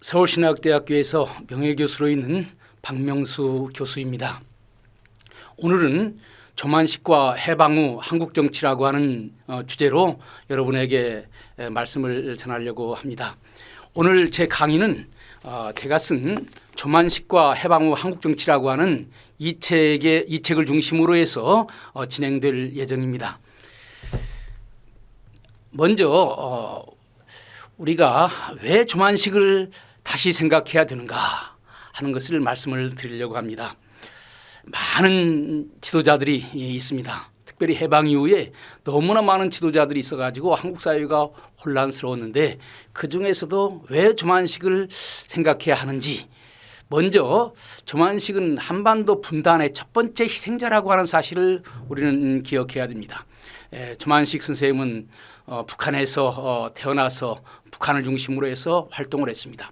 서울신학대학교에서 명예교수로 있는 박명수 교수입니다. 오늘은 조만식과 해방 후 한국정치라고 하는 주제로 여러분에게 말씀을 전하려고 합니다. 오늘 제 강의는 제가 쓴 조만식과 해방 후 한국정치라고 하는 이 책을 중심으로 해서 진행될 예정입니다. 먼저 우리가 왜 조만식을 다시 생각해야 되는가 하는 것을 말씀을 드리려고 합니다. 많은 지도자들이 있습니다. 특별히 해방 이후에 너무나 많은 지도자들이 있어가지고 한국 사회가 혼란스러웠는데 그중에서도 왜 조만식을 생각해야 하는지, 먼저 조만식은 한반도 분단의 첫 번째 희생자라고 하는 사실을 우리는 기억해야 됩니다. 조만식 선생님은 북한에서 태어나서 북한을 중심으로 해서 활동을 했습니다.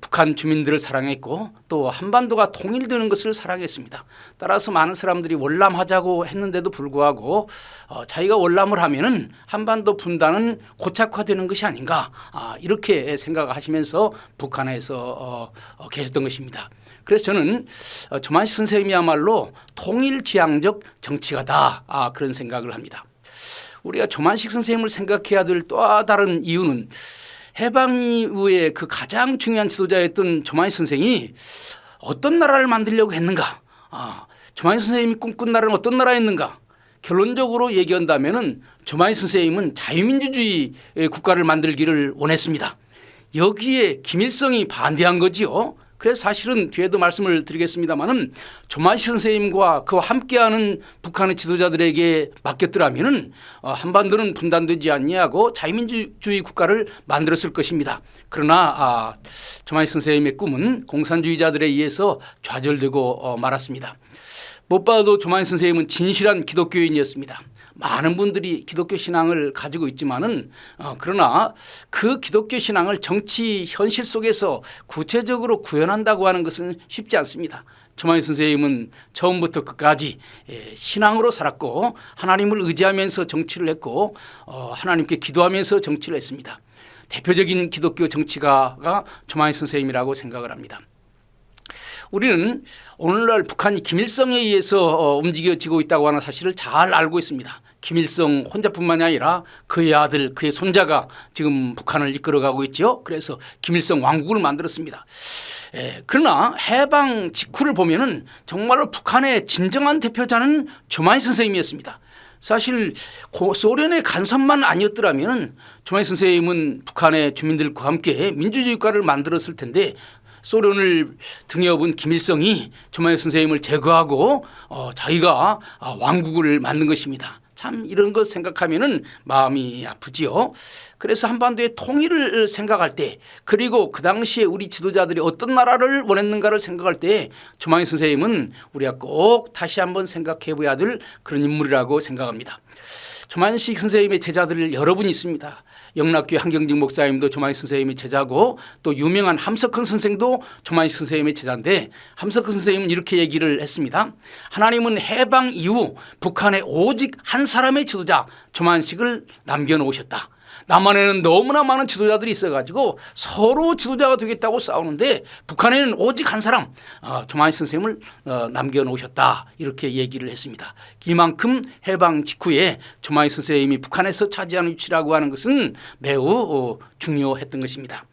북한 주민들을 사랑했고 또 한반도가 통일되는 것을 사랑했습니다. 따라서 많은 사람들이 월남하자고 했는데도 불구하고 자기가 월남을 하면은 한반도 분단은 고착화되는 것이 아닌가, 이렇게 생각하시면서 북한에서 계셨던 것입니다. 그래서 저는 조만식 선생님이야말로 통일지향적 정치가다, 그런 생각을 합니다. 우리가 조만식 선생님을 생각해야 될 또 다른 이유는 해방 이후에 그 가장 중요한 지도자였던 조만식 선생이 어떤 나라를 만들려고 했는가, 조만식 선생님이 꿈꾼 나라는 어떤 나라였는가, 결론적으로 얘기한다면 조만식 선생님은 자유민주주의 국가를 만들기를 원했습니다. 여기에 김일성이 반대한 거지요. 그래서 사실은 뒤에도 말씀을 드리겠습니다마는 조만식 선생님과 그와 함께하는 북한의 지도자들에게 맡겼더라면 한반도는 분단되지 않냐고 자유민주주의 국가를 만들었을 것입니다. 그러나 조만식 선생님의 꿈은 공산주의자들에 의해서 좌절되고 말았습니다. 무엇보다도 조만식 선생님은 진실한 기독교인이었습니다. 많은 분들이 기독교 신앙을 가지고 있지만은 그러나 그 기독교 신앙을 정치 현실 속에서 구체적으로 구현한다고 하는 것은 쉽지 않습니다. 조만식 선생님은 처음부터 끝까지 신앙으로 살았고 하나님을 의지하면서 정치를 했고 하나님께 기도하면서 정치를 했습니다. 대표적인 기독교 정치가가 조만식 선생님이라고 생각을 합니다. 우리는 오늘날 북한이 김일성에 의해서 움직여지고 있다고 하는 사실을 잘 알고 있습니다. 김일성 혼자뿐만이 아니라 그의 아들, 그의 손자가 지금 북한을 이끌어가고 있죠. 그래서 김일성 왕국을 만들었습니다. 그러나 해방 직후를 보면은 정말로 북한의 진정한 대표자는 조만식 선생님이었습니다. 사실 소련의 간섭만 아니었더라면 조만식 선생님은 북한의 주민들과 함께 민주주의 국가를 만들었을 텐데 소련을 등에 업은 김일성이 조만식 선생님을 제거하고 자기가 왕국을 만든 것입니다. 참 이런 것 생각하면은 마음이 아프지요. 그래서 한반도의 통일을 생각할 때, 그리고 그 당시에 우리 지도자들이 어떤 나라를 원했는가를 생각할 때 조만식 선생님은 우리가 꼭 다시 한번 생각해 봐야 될 그런 인물이라고 생각합니다. 조만식 선생님의 제자들 여러 분 있습니다. 영락교회 한경직 목사님도 조만식 선생님의 제자고 또 유명한 함석헌 선생도 조만식 선생님의 제자인데, 함석헌 선생님은 이렇게 얘기를 했습니다. 하나님은 해방 이후 북한에 오직 한 사람의 지도자 조만식을 남겨놓으셨다. 남한에는 너무나 많은 지도자들이 있어가지고 서로 지도자가 되겠다고 싸우는데 북한에는 오직 한 사람, 조만식 선생님을 남겨놓으셨다, 이렇게 얘기를 했습니다. 이만큼 해방 직후에 조만식 선생님이 북한에서 차지하는 위치라고 하는 것은 매우 중요했던 것입니다.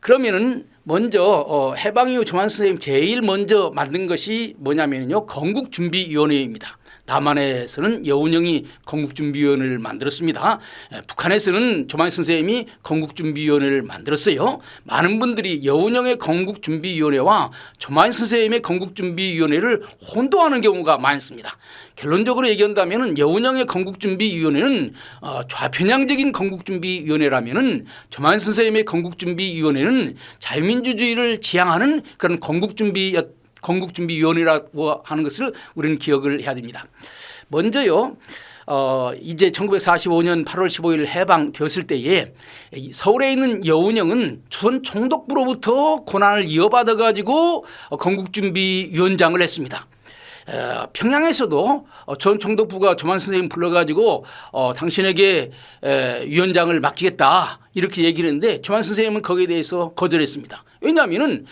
그러면은 먼저 해방 이후 조만식 선생님 제일 먼저 만든 것이 뭐냐면요, 건국준비위원회입니다. 남한에서는 여운형이 건국준비위원회를 만들었습니다. 북한에서는 조만식 선생님이 건국준비위원회를 만들었어요. 많은 분들이 여운형의 건국준비위원회와 조만식 선생님의 건국준비위원회를 혼동하는 경우가 많습니다. 결론적으로 얘기한다면 여운형의 건국준비위원회는 좌편향적인 건국준비위원회라면 조만식 선생님의 건국준비위원회는 자유민주주의를 지향하는 그런 건국준비위원회라고 하는 것을 우리는 기억을 해야 됩니다. 먼저요, 이제 1945년 8월 15일 해방되었을 때에 서울에 있는 여운형은 조선 총독부로부터 권한을 이어받아 가지고 건국준비위원장을 했습니다. 평양에서도 전 총독부가 조만 선생님 불러가지고 당신에게 위원장을 맡기겠다 이렇게 얘기를 했는데 조만 선생님은 거기에 대해서 거절했습니다. 왜냐하면은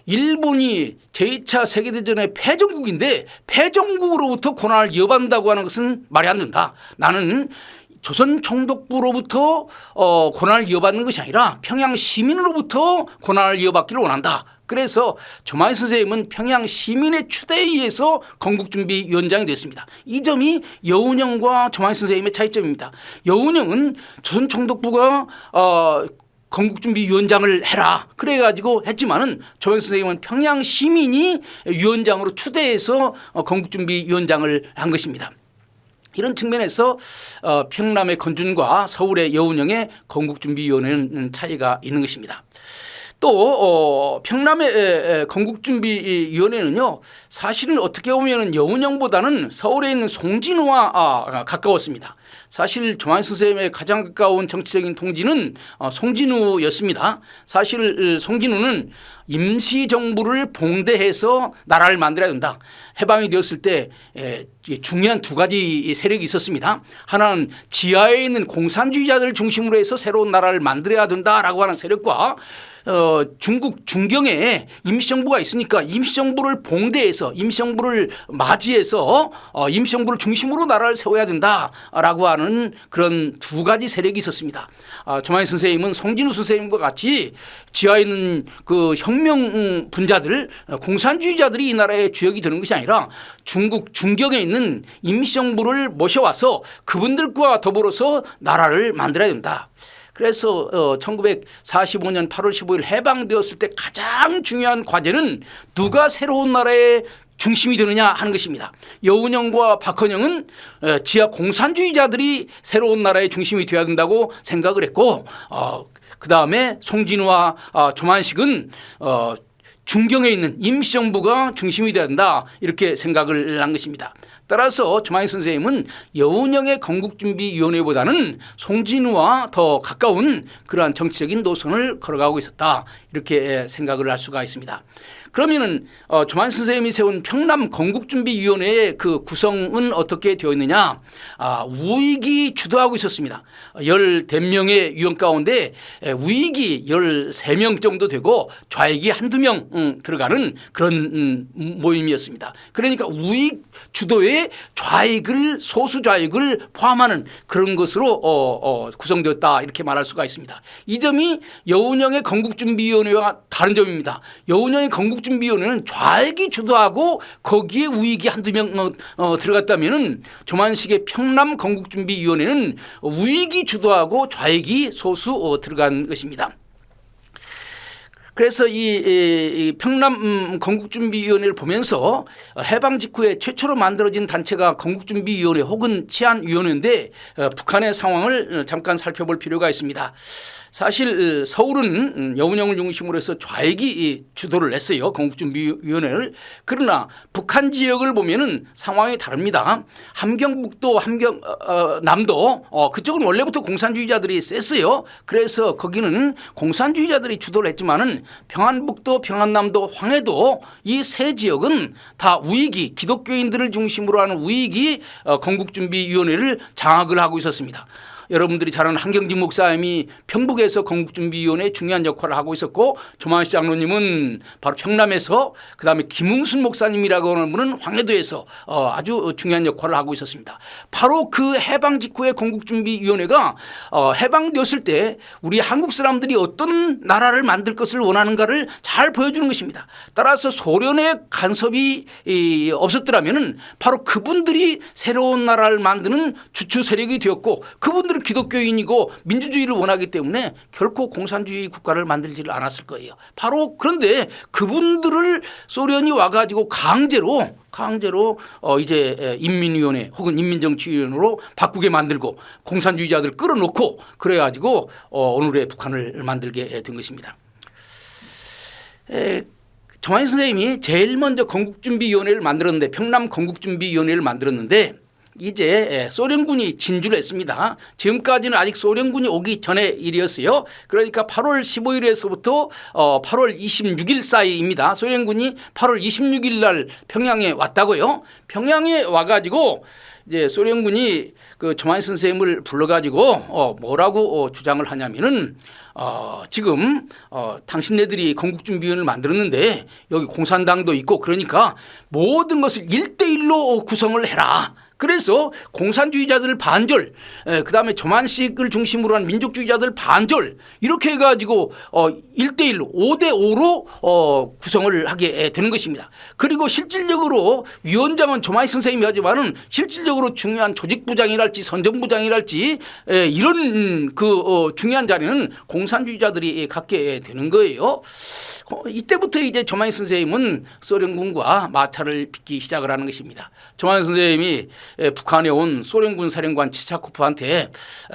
일본이 제2차 세계대전의 패전국인데 패전국으로부터 권한을 이어받는다고 하는 것은 말이 안 된다. 나는 조선 총독부로부터 권한을 이어받는 것이 아니라 평양 시민으로부터 권한을 이어받기를 원한다. 그래서 조만희 선생님은 평양 시민의 추대에 의해서 건국준비위원장이 됐습니다. 이 점이 여운형과 조만희 선생님의 차이점입니다. 여운형은 조선 총독부가 건국준비위원장을 해라 그래가지고 했지만은 조만희 선생님은 평양 시민이 위원장으로 추대해서 건국준비위원장을 한 것입니다. 이런 측면에서 평남의 건준과 서울의 여운형의 건국준비위원회는 차이가 있는 것입니다. 또 평남의 건국준비위원회는요 사실은 어떻게 보면 여운형보다는 서울에 있는 송진우와 가까웠습니다. 사실 조만희 선생님의 가장 가까운 정치적인 통지는 송진우였습니다. 사실 송진우는 임시정부를 봉대해서 나라를 만들어야 된다. 해방이 되었을 때 중요한 두 가지 세력이 있었습니다. 하나는 지하에 있는 공산주의자들 중심으로 해서 새로운 나라를 만들어야 된다라고 하는 세력과 중국 중경에 임시정부가 있으니까 임시정부를 봉대해서 임시정부를 맞이해서 임시정부를 중심으로 나라를 세워야 된다라고 하는 그런 두 가지 세력이 있었습니다. 조만희 선생님은 송진우 선생님과 같이 지하에 있는 그 혁명 분자들 공산주의자들이 이 나라의 주역이 되는 것이 아니라 중국 중경에 있는 임시정부를 모셔와서 그분들과 더불어서 나라를 만들어야 된다. 그래서 1945년 8월 15일 해방되었을 때 가장 중요한 과제는 누가 새로운 나라의 중심이 되느냐 하는 것입니다. 여운형과 박헌영은 지하 공산주의자들이 새로운 나라의 중심이 되어야 된다고 생각을 했고 그다음에 송진우와 조만식은 중경에 있는 임시정부가 중심이 되어야 된다 이렇게 생각을 한 것입니다. 따라서 조만희 선생님은 여운형의 건국준비위원회보다는 송진우와 더 가까운 그러한 정치적인 노선을 걸어가고 있었다 이렇게 생각을 할 수가 있습니다. 그러면은 조만희 선생님이 세운 평남 건국준비위원회의 그 구성은 어떻게 되어 있느냐? 우익이 주도하고 있었습니다. 10대명의 위원 가운데 우익이 13명 정도 되고 좌익이 한두 명 들어가는 그런 모임이었습니다. 그러니까 우익 주도의 좌익을 소수 좌익을 포함하는 그런 것으로 구성되었다 이렇게 말할 수가 있습니다. 이 점이 여운형의 건국준비위원회와 다른 점입니다. 여운형의 건국준비위원회는 좌익이 주도하고 거기에 우익이 한두 명 들어갔다면은 조만식의 평남 건국준비위원회는 우익이 주도하고 좌익이 소수 들어간 것입니다. 그래서 이 평남 건국준비위원회를 보면서 해방 직후에 최초로 만들어진 단체가 건국준비위원회 혹은 치안위원회인데 북한의 상황을 잠깐 살펴볼 필요가 있습니다. 사실 서울은 여운형을 중심으로 해서 좌익이 주도를 했어요. 건국준비위원회를. 그러나 북한 지역을 보면은 상황이 다릅니다. 함경북도 남도 그쪽은 원래부터 공산주의자들이 셌어요. 그래서 거기는 공산주의자들이 주도를 했지만은 평안북도 평안남도 황해도 이 세 지역은 다 우익이 기독교인들을 중심으로 하는 우익이 건국준비위원회를 장악을 하고 있었습니다. 여러분들이 잘 아는 한경진 목사님이 평북에서 건국준비위원회에 중요한 역할을 하고 있었고 조만희 장로님은 바로 평남에서 그다음에 김웅순 목사님이라고 하는 분은 황해도에서 아주 중요한 역할을 하고 있었습니다. 바로 그 해방 직후의 건국준비위원회가 해방되었을 때 우리 한국 사람들이 어떤 나라를 만들 것을 원하는가를 잘 보여주는 것입니다. 따라서 소련의 간섭이 없었더라면 바로 그분들이 새로운 나라를 만드는 주축 세력이 되었고 그분들은 기독교인이고 민주주의를 원하기 때문에 결코 공산주의 국가를 만들지를 않았을 거예요. 바로 그런데 그분들을 소련이 와가지고 강제로 이제 인민위원회 혹은 인민정치위원회로 바꾸게 만들고 공산주의자들을 끌어놓고 그래가지고 오늘의 북한을 만들게 된 것입니다. 조만희 선생님이 제일 먼저 건국준비위원회를 만들었는데 평남 건국준비위원회를 만들었는데 이제 소련군이 진주를 했습니다. 지금까지는 아직 소련군이 오기 전의 일이었어요. 그러니까 8월 15일에서부터 8월 26일 사이입니다. 소련군이 8월 26일 날 평양에 왔다고요. 평양에 와가지고 이제 소련군이 그 조만희 선생님을 불러가지고 뭐라고 주장을 하냐면은 지금 당신네들이 건국준비위원회를 만들었는데 여기 공산당도 있고 그러니까 모든 것을 1대1로 구성을 해라. 그래서 공산주의자들 반절, 그다음에 조만식을 중심으로 한 민족주의자들 반절 이렇게 해가지고 1대1로 5대5로 구성을 하게 되는 것입니다. 그리고 실질적으로 위원장은 조만식 선생님이 하지만은 실질적으로 중요한 조직부장이랄지 선전부장이랄지 이런 그 중요한 자리는 공산주의자들이 갖게 되는 거예요. 이때부터 이제 조만식 선생님은 소련군과 마찰을 빚기 시작을 하는 것입니다. 조만식 선생님이 북한에 온 소련군 사령관 치차코프한테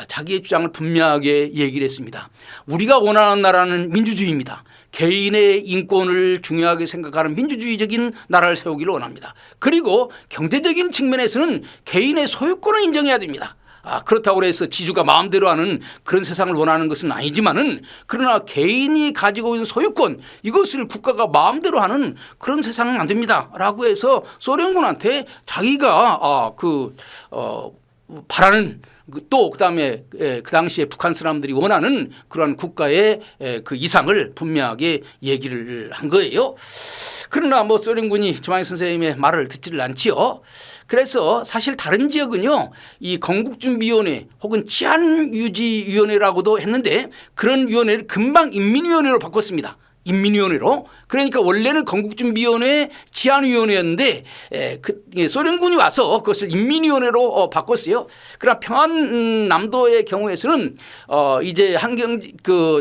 자기의 주장을 분명하게 얘기를 했습니다. 우리가 원하는 나라는 민주주의입니다. 개인의 인권을 중요하게 생각하는 민주주의적인 나라를 세우기를 원합니다. 그리고 경제적인 측면에서는 개인의 소유권을 인정해야 됩니다. 그렇다고 해서 지주가 마음대로 하는 그런 세상을 원하는 것은 아니지만은 그러나 개인이 가지고 있는 소유권 이것을 국가가 마음대로 하는 그런 세상은 안 됩니다. 라고 해서 소련군한테 자기가 바라는 또 그다음에 그 당시에 북한 사람들이 원하는 그러한 국가의 그 이상을 분명하게 얘기를 한 거예요. 그러나 뭐 소련군이 조만희 선생님의 말을 듣지를 않지요. 그래서 사실 다른 지역은요 이 건국준비위원회 혹은 치안유지위원회라고도 했는데 그런 위원회를 금방 인민위원회로 바꿨습니다. 인민위원회로. 그러니까 원래는 건국준비위원회 치안위원회였는데 소련군이 와서 그것을 인민위원회로 바꿨어요. 그러나 평안남도의 경우에서는 이제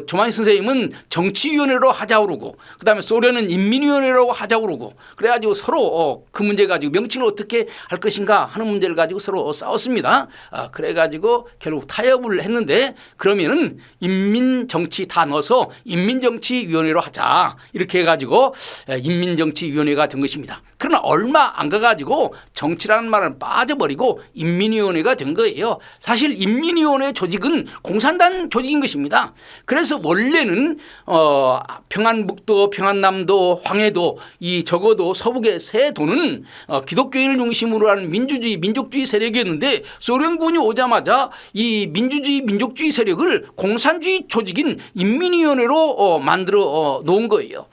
조만희 선생님은 정치위원회로 하자고 그러고 그다음에 소련은 인민위원회로 하자고 그러고 그래가지고 서로 그 문제 가지고 명칭을 어떻게 할 것인가 하는 문제를 가지고 서로 싸웠습니다. 그래가지고 결국 타협을 했는데 그러면은 인민정치 다 넣어서 인민정치위원회로 하자. 이렇게 해가지고 인민정치위원회가 된 것입니다. 그러나 얼마 안 가가지고 정치라는 말은 빠져버리고 인민위원회가 된 거예요. 사실 인민위원회 조직은 공산당 조직인 것입니다. 그래서 원래는 평안북도, 평안남도, 황해도 이 적어도 서북의 세 도는 기독교인을 중심으로 하는 민주주의, 민족주의 세력이었는데 소련군이 오자마자 이 민주주의, 민족주의 세력을 공산주의 조직인 인민위원회로 만들어 놓은 거예요.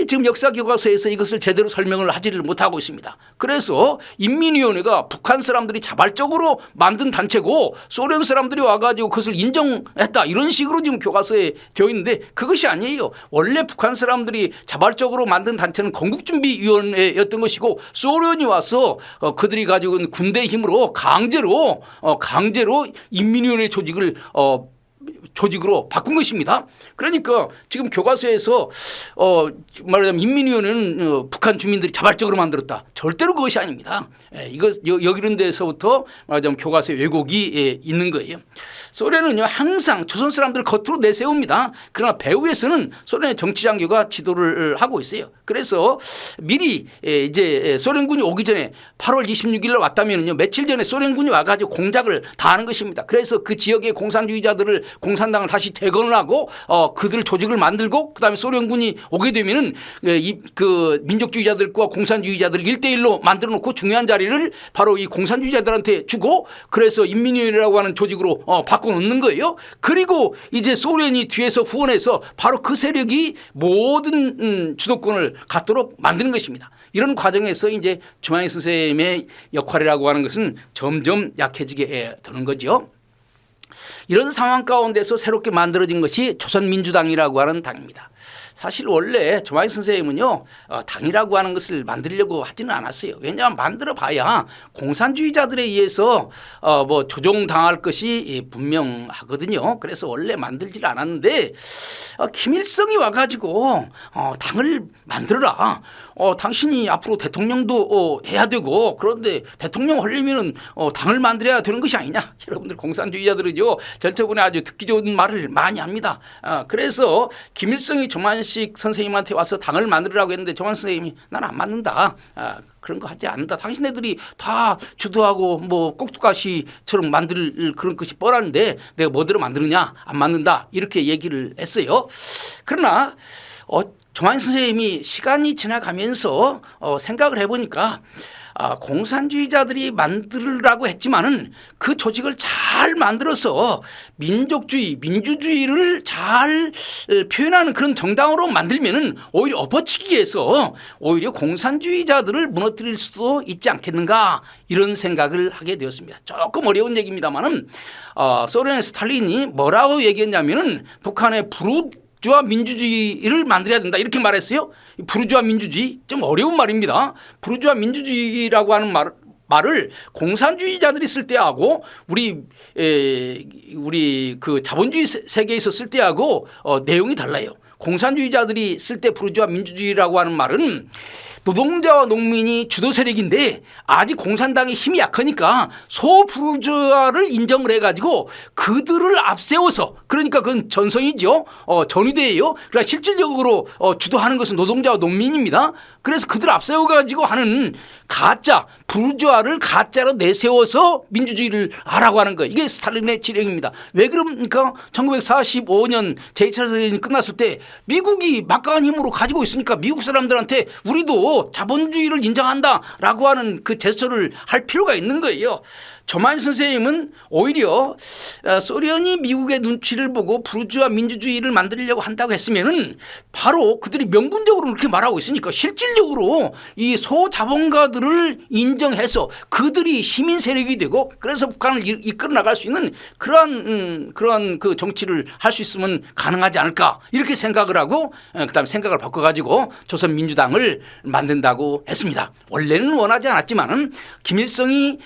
지금 역사 교과서에서 이것을 제대로 설명을 하지를 못하고 있습니다. 그래서 인민위원회가 북한 사람들이 자발적으로 만든 단체고 소련 사람들이 와가지고 그것을 인정했다 이런 식으로 지금 교과서에 되어 있는데 그것이 아니에요. 원래 북한 사람들이 자발적으로 만든 단체는 건국준비위원회였던 것이고 소련이 와서 그들이 가지고 있는 군대 힘으로 강제로 인민위원회 조직으로 바꾼 것입니다. 그러니까 지금 교과서에서 말하자면 인민위원회는 북한 주민들이 자발적으로 만들었다. 절대로 그것이 아닙니다. 이거 이런 데서부터 말하자면 교과서에 왜곡이 있는 거예요. 소련은요 항상 조선 사람들을 겉으로 내세웁니다. 그러나 배후에서는 소련의 정치장교가 지도를 하고 있어요. 그래서 미리 이제 소련군이 오기 전에 8월 26일에 왔다면요 며칠 전에 소련군이 와가지고 공작을 다 하는 것입니다. 그래서 그 지역의 공산주의자들을 공산당을 다시 재건을 하고 그들 조직을 만들고 그다음에 소련군이 오게 되면은 그 민족주의자들과 공산주의자들을 1대1로 만들어 놓고 중요한 자리를 바로 이 공산주의자들한테 주고 그래서 인민위원회라고 하는 조직으로 바꿔 놓는 거예요. 그리고 이제 소련이 뒤에서 후원해서 바로 그 세력이 모든 주도권을 갖도록 만드는 것입니다. 이런 과정에서 이제 조만희 선생님의 역할이라고 하는 것은 점점 약해지게 되는 거죠. 이런 상황 가운데서 새롭게 만들어진 것이 조선민주당이라고 하는 당입니다. 사실 원래 조만희 선생님은요 당이라고 하는 것을 만들려고 하지는 않았어요. 왜냐하면 만들어 봐야 공산주의자들에 의해서 뭐 조종당할 것이 분명하거든요. 그래서 원래 만들지를 않았는데 김일성이 와가지고 당을 만들어라. 당신이 앞으로 대통령도 해야 되고 그런데 대통령 하려면은 당을 만들어야 되는 것이 아니냐. 여러분들 공산주의자들은요 절대분에 아주 듣기 좋은 말을 많이 합니다. 그래서 김일성이 조만식 조만식 선생님한테 와서 당을 만들으라고 했는데 조만식 선생님이 난 안 만든다. 그런 거 하지 않는다. 당신네들이 다 주도하고 뭐 꼭두가시처럼 만들 그런 것이 뻔한데 내가 뭐대로 만드느냐 안 만든다 이렇게 얘기를 했어요. 그러나 조만식 선생님이 시간이 지나가면서 생각을 해보니까 공산주의자들이 만들라고 했지만은 그 조직을 잘 만들어서 민족주의, 민주주의를 잘 표현하는 그런 정당으로 만들면은 오히려 엎어치기해서 오히려 공산주의자들을 무너뜨릴 수도 있지 않겠는가 이런 생각을 하게 되었습니다. 조금 어려운 얘기입니다만은 소련의 스탈린이 뭐라고 얘기했냐면은 북한의 부르주아 민주주의를 만들어야 된다 이렇게 말했어요. 부르주아 민주주의 좀 어려운 말입니다. 부르주아 민주주의라고 하는 말을 공산주의자들이 쓸 때하고 우리 그 자본주의 세계에서 쓸 때하고 내용이 달라요. 공산주의자들이 쓸 때 부르주아 민주주의라고 하는 말은 노동자와 농민이 주도 세력인데 아직 공산당이 힘이 약하니까 소부르주아를 인정을 해가지고 그들을 앞세워서 그러니까 그건 전성이죠. 전위대예요. 그러니까 실질적으로 주도하는 것은 노동자와 농민입니다. 그래서 그들을 앞세워가지고 하는 가짜 부르주아를 가짜로 내세워서 민주주의를 하라고 하는 거예요. 이게 스탈린의 지령입니다. 왜 그럽니까? 1945년 제2차 세계대전이 끝났을 때 미국이 막강한 힘으로 가지고 있으니까 미국 사람들한테 우리도 자본주의를 인정한다라고 하는 그 제스처를 할 필요가 있는 거예요. 조만식 선생님은 오히려 소련이 미국의 눈치를 보고 부르주아 민주주의를 만들려고 한다고 했으면은 바로 그들이 명분적으로 그렇게 말하고 있으니까 실질적으로 이 소자본가들을 인정해서 그들이 시민 세력이 되고 그래서 북한을 이끌어 나갈 수 있는 그러한 그 정치를 할 수 있으면 가능하지 않을까 이렇게 생각을 하고 그다음에 생각을 바꿔가지고 조선민주당을 만든다고 했습니다. 원래는 원하지 않았지만은 김일성이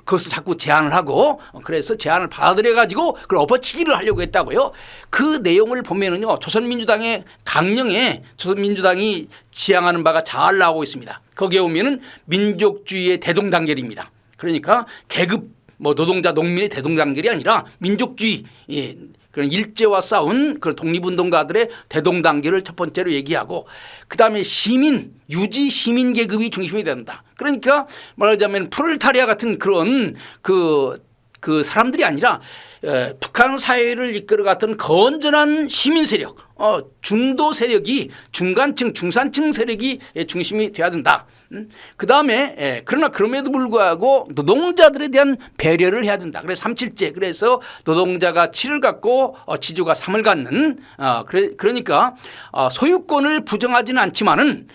그것을 자꾸 제안을 하고 그래서 제안을 받아들여 가지고 그걸 엎어치기를 하려고 했다고요. 그 내용을 보면은요 조선민주당의 강령에 조선민주당이 지향하는 바가 잘 나오고 있습니다. 거기에 보면은 민족주의의 대동단결입니다. 그러니까 계급 노동자 농민의 대동단결이 아니라 민족주의 그런 일제와 싸운 그런 독립운동가들의 대동단결을 첫 번째로 얘기하고 그다음에 시민 유지 시민 계급이 중심이 된다. 그러니까 말하자면 프롤레타리아 같은 그런 그 사람들이 아니라 북한 사회를 이끌어갔던 건전한 시민 세력, 중도 세력이 중간층, 중산층 세력이 중심이 돼야 된다. 그다음에 그러나 그럼에도 불구하고 노동자들에 대한 배려를 해야 된다. 그래서 3.7제 그래서 노동자가 7을 갖고 지주가 3을 갖는 그러니까 소유권을 부정하지는 않지만은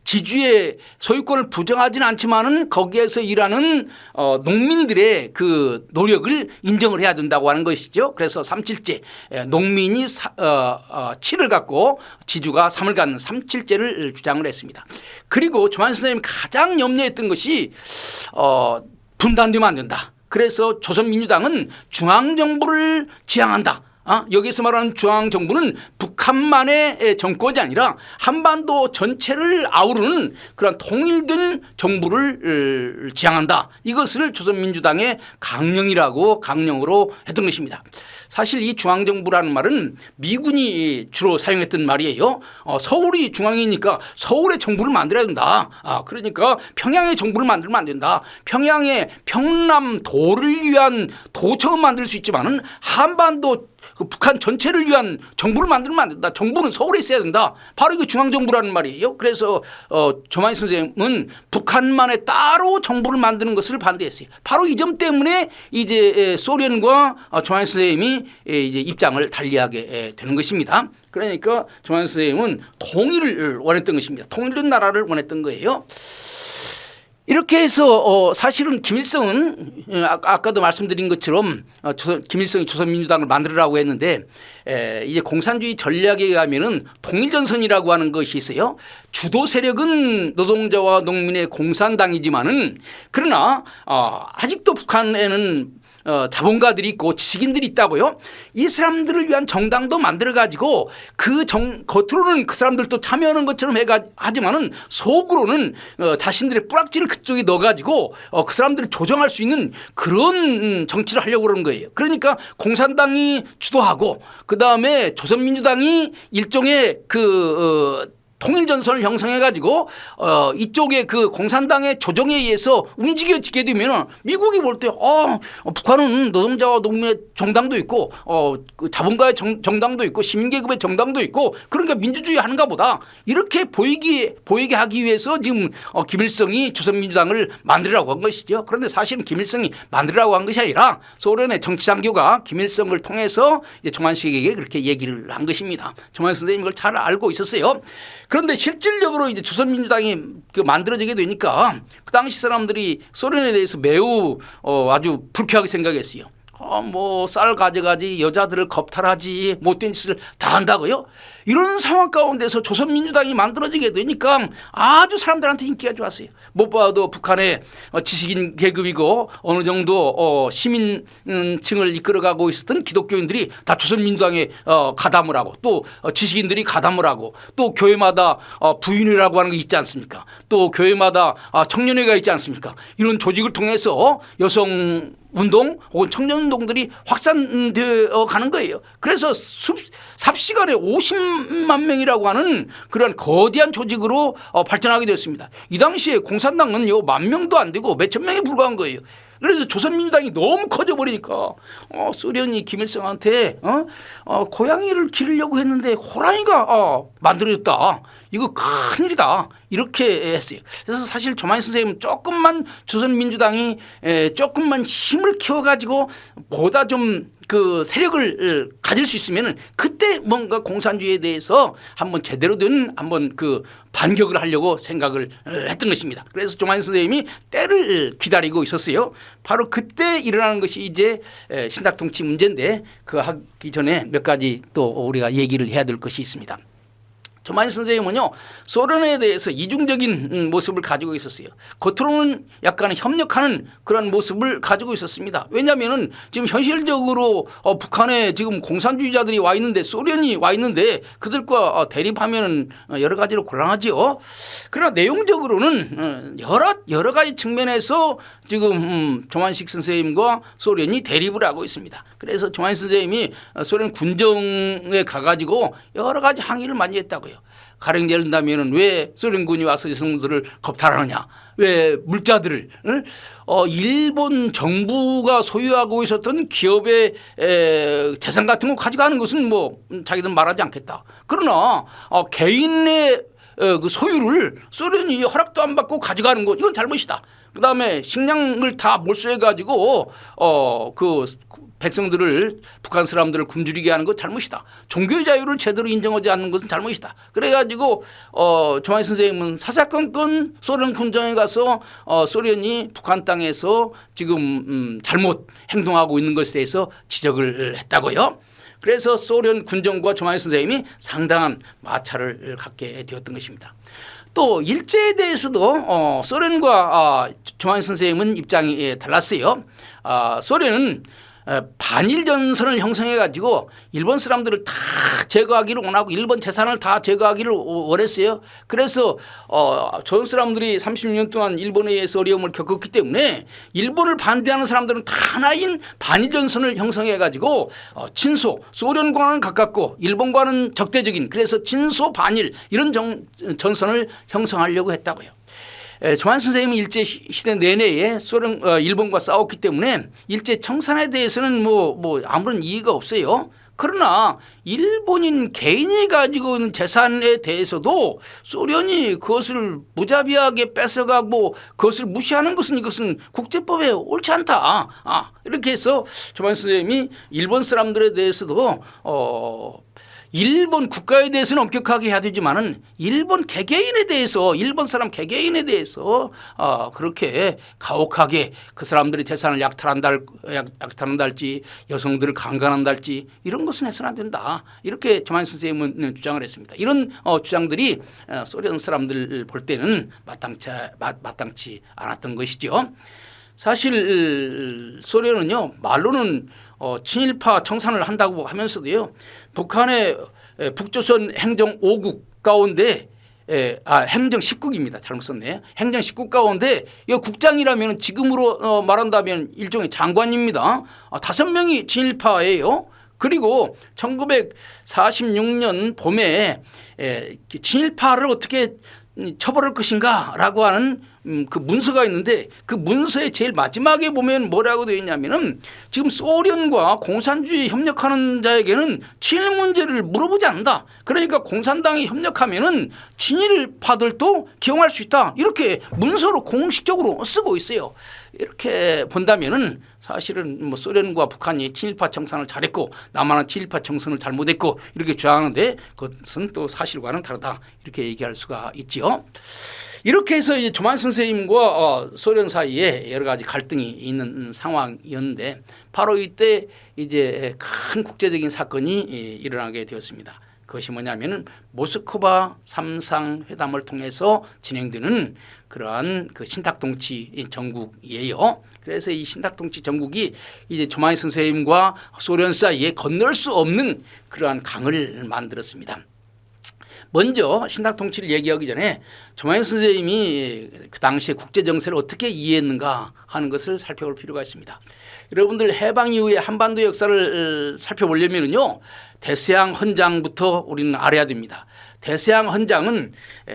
지주의 소유권을 부정하지는 않지만은 거기에서 일하는 농민들의 그 노력을 인정을 해야 된다고 하는 것이죠. 그래서 3.7제 농민이 7을 갖고 지주가 3을 갖는 3.7제를 주장을 했습니다. 그리고 조만식 선생님이 가장 염려했던 것이 분단되면 안 된다. 그래서 조선민주당은 중앙정부를 지향한다. 여기서 말하는 중앙정부는 북한만의 정권이 아니라 한반도 전체를 아우르는 그런 통일된 정부를 지향한다. 이것을 조선민주당의 강령으로 했던 것입니다. 사실 이 중앙정부라는 말은 미군이 주로 사용했던 말이에요. 서울이 중앙이니까 서울의 정부를 만들어야 된다. 그러니까 평양의 정부를 만들면 안 된다. 평양의 평남도를 위한 도청은 만들 수 있지만은 한반도 북한 전체를 위한 정부를 만들면 안 된다. 정부는 서울에 있어야 된다. 바로 이게 중앙정부라는 말이에요. 그래서 조만식 선생님은 북한만의 따로 정부를 만드는 것을 반대했어요. 바로 이 점 때문에 이제 소련과 조만식 선생님이 이제 입장을 달리하게 되는 것입니다. 그러니까 조만식 선생님은 통일을 원했던 것입니다. 통일된 나라를 원했던 거예요. 이렇게 해서 사실은 김일성은 아까도 말씀드린 것처럼 김일성이 조선민주당을 만들으라고 했는데 이제 공산주의 전략에 의하면은 통일전선이라고 하는 것이 있어요. 주도 세력은 노동자와 농민의 공산당이지만은 그러나 아직도 북한에는 자본가들이 있고 지식인들이 있다고요. 이 사람들을 위한 정당도 만들어 가지고 겉으로는 그 사람들도 참여하는 것처럼 하지만은 속으로는 자신들의 뿌락지를 그쪽에 넣어 가지고 그 사람들을 조정할 수 있는 그런 정치를 하려고 그러는 거예요. 그러니까 공산당이 주도하고 그다음에 조선민주당이 일종의 통일전선을 형성해 가지고 이쪽에 그 공산당의 조정에 의해서 움직여지게 되면 미국이 볼 때 북한은 노동자와 농민의 정당도 있고 그 자본가의 정당도 있고 시민계급의 정당도 있고 그러니까 민주주의 하는가 보다 이렇게 보이게 하기 위해서 지금 김일성이 조선민주당을 만들라고 한 것이죠. 그런데 사실은 김일성이 만들라고 한 것이 아니라 소련의 정치장교가 김일성을 통해서 이제 조만식에게 그렇게 얘기를 한 것입니다. 조만식 선생님이 그걸 잘 알고 있었어요. 그런데 실질적으로 이제 조선민주당이 만들어지게 되니까 그 당시 사람들이 소련에 대해서 매우 아주 불쾌하게 생각했어요. 뭐 쌀 가져가지 여자들을 겁탈하지 못된 짓을 다 한다고요. 이런 상황 가운데서 조선민주당이 만들어지게 되니까 아주 사람들한테 인기가 좋았어요. 무엇보다도 북한의 지식인 계급이고 어느 정도 시민층을 이끌어가고 있었던 기독교인들이 다 조선민주당에 가담을 하고 또 지식인들이 가담을 하고 또 교회마다 부인회라고 하는 게 있지 않습니까? 또 교회마다 청년회가 있지 않습니까? 이런 조직을 통해서 여성 운동 혹은 청년운동들이 확산되어 가는 거예요. 그래서 삽시간에 50만 명이라고 하는 그런 거대한 조직으로 발전하게 되었습니다. 이 당시에 공산당은요 10,000명도 안 되고 몇천 명에 불과한 거예요. 그래서 조선민주당이 너무 커져버리니까 소련이 김일성한테 고양이를 기르려고 했는데 호랑이가 만들어졌다. 이거 큰일이다. 이렇게 했어요. 그래서 사실 조만희 선생님은 조금만 조선민주당이 조금만 힘을 키워가지고 보다 좀 그 세력을 가질 수 있으면 그때 뭔가 공산주의에 대해서 한번 제대로 된 한번 그 반격을 하려고 생각을 했던 것입니다. 그래서 조만희 선생님이 때를 기다리고 있었어요. 바로 그때 일어나는 것이 이제 신탁통치 문제인데 그 하기 전에 몇 가지 또 우리가 얘기를 해야 될 것이 있습니다. 조만희 선생님은요 소련에 대해서 이중적인 모습을 가지고 있었어요. 겉으로는 약간 협력하는 그런 모습을 가지고 있었습니다. 왜냐하면 지금 현실적으로 북한에 지금 공산주의자들이 와 있는데 소련이 와 있는데 그들과 대립하면 여러 가지로 곤란하지요. 그러나 내용적으로는 여러 가지 측면에서 지금 조만식 선생님과 소련이 대립을 하고 있습니다. 그래서 조만식 선생님이 소련 군정에 가가지고 여러 가지 항의를 많이 했다고요. 가령 예를 들면 왜 소련군이 와서 여성들을 겁탈하느냐, 왜 물자들을 일본 정부가 소유하고 있었던 기업의 재산 같은 거 가져가는 것은 뭐 자기들 말하지 않겠다. 그러나 개인의 그 소유를 소련이 허락도 안 받고 가져가는 것 이건 잘못이다. 그다음에 식량을 다 몰수해 가지고 그 백성들을 북한 사람들을 굶주리게 하는 것 잘못이다. 종교의 자유를 제대로 인정하지 않는 것은 잘못이다. 그래가지고 조만희 선생님은 사사건건 소련 군정에 가서 소련이 북한 땅에서 지금 잘못 행동하고 있는 것에 대해서 지적을 했다고요. 그래서 소련 군정과 조만희 선생님이 상당한 마찰을 갖게 되었던 것입니다. 또 일제에 대해서도 소련과 조만희 선생님은 입장이 달랐어요. 소련은 반일 전선을 형성해 가지고 일본 사람들을 다 제거하기를 원하고 일본 재산을 다 제거하기를 원했어요. 그래서 조선 사람들이 30년 동안 일본에 의해서 어려움을 겪었기 때문에 일본을 반대하는 사람들은 다 하나인 반일 전선을 형성해 가지고 친소 소련과는 가깝고 일본과는 적대적인 그래서 친소 반일 이런 전선을 형성하려고 했다고요. 조만희 선생님은 일제 시대 내내에 일본과 싸웠기 때문에 일제 청산에 대해서는 뭐 아무런 이의가 없어요. 그러나 일본인 개인이 가지고 있는 재산에 대해서도 소련이 그것을 무자비하게 뺏어가고 그것을 무시하는 것은 이것은 국제법에 옳지 않다. 이렇게 해서 조만희 선생님이 일본 사람들에 대해서도 일본 국가에 대해서는 엄격하게 해야 되지만은 일본 개개인에 대해서 일본 사람 개개인에 대해서 그렇게 가혹하게 그 사람들의 재산을 약탈한다 할지 여성들을 강간한다 할지 이런 것은 해서는 안 된다. 이렇게 조만희 선생님은 주장을 했습니다. 이런 주장들이 소련 사람들 볼 때는 마땅치 않았던 것이죠. 사실 소련은요 말로는 친일파 청산을 한다고 하면서도요 북한의 북조선 행정 5국 가운데 행정 10국입니다. 잘못 썼네. 행정 10국 가운데 이 국장이라면 지금으로 말한다면 일종의 장관입니다. 5명이 친일파예요. 그리고 1946년 봄에 친일파를 어떻게 처벌할 것인가라고 하는 그 문서가 있는데 그 문서의 제일 마지막에 보면 뭐라고 되어 있냐면은 지금 소련과 공산주의 협력하는 자에게는 친일 문제를 물어보지 않는다. 그러니까 공산당이 협력하면은 친일파들도 기용할 수 있다. 이렇게 문서로 공식적으로 쓰고 있어요. 이렇게 본다면은 사실은 뭐 소련과 북한이 친일파 청산을 잘했고 남한은 친일파 청산을 잘못했고 이렇게 주장하는데 그것은 또 사실과는 다르다. 이렇게 얘기할 수가 있지요. 이렇게 해서 이제 조만 선생님과 소련 사이에 여러 가지 갈등이 있는 상황이었는데 바로 이때 이제 큰 국제적인 사건이 일어나게 되었습니다. 그것이 뭐냐면은 모스크바 3상 회담을 통해서 진행되는 그러한 그 신탁통치 정국이에요. 그래서 이 신탁통치 정국이 이제 조만희 선생님과 소련 사이에 건널 수 없는 그러한 강을 만들었습니다. 먼저 신탁통치를 얘기하기 전에 조만희 선생님이 그 당시에 국제정세를 어떻게 이해했는가 하는 것을 살펴볼 필요가 있습니다. 여러분들 해방 이후에 한반도 역사를 살펴보려면요 대서양 헌장부터 우리는 알아야 됩니다. 대서양 헌장은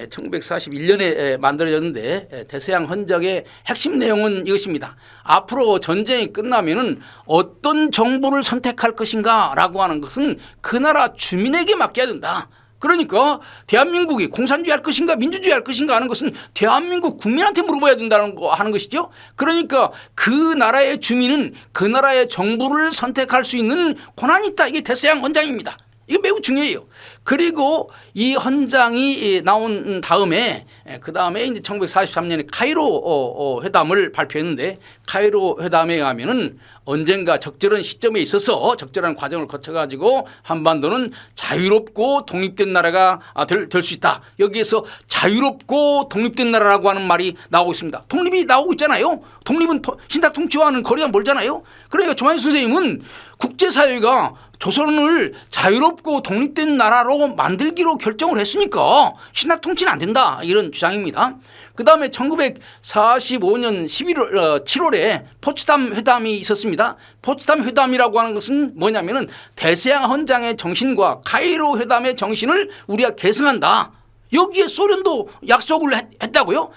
1941년에 만들어졌는데 대서양 헌장의 핵심 내용은 이것입니다. 앞으로 전쟁이 끝나면은 어떤 정부를 선택할 것인가라고 하는 것은 그 나라 주민에게 맡겨야 된다. 그러니까 대한민국이 공산주의 할 것인가 민주주의 할 것인가 하는 것은 대한민국 국민한테 물어봐야 된다는 거 하는 것이죠. 그러니까 그 나라의 주민은 그 나라의 정부를 선택할 수 있는 권한이 있다. 이게 대서양 헌장입니다. 이거 매우 중요해요. 그리고 이 헌장이 나온 다음에 그 다음에 이제 1943년에 카이로 회담을 발표했는데 카이로 회담에 가면은 언젠가 적절한 시점에 있어서 적절한 과정을 거쳐가지고 한반도는 자유롭고 독립된 나라가 될 수 있다. 여기에서 자유롭고 독립된 나라라고 하는 말이 나오고 있습니다. 독립이 나오고 있잖아요. 독립은 신탁통치와는 거리가 멀잖아요. 그러니까 조만희 선생님은 국제사회가 조선을 자유롭고 독립된 나라로 만들기로 결정을 했으니까 신탁통치는 안 된다. 이런 주장입니다. 그다음에 1945년 7월에 포츠담 회담이 있었습니다. 포츠담 회담이라고 하는 것은 뭐냐면은 대서양 헌장의 정신과 카이로 회담의 정신을 우리가 계승한다. 여기에 소련도 약속을 했다고요.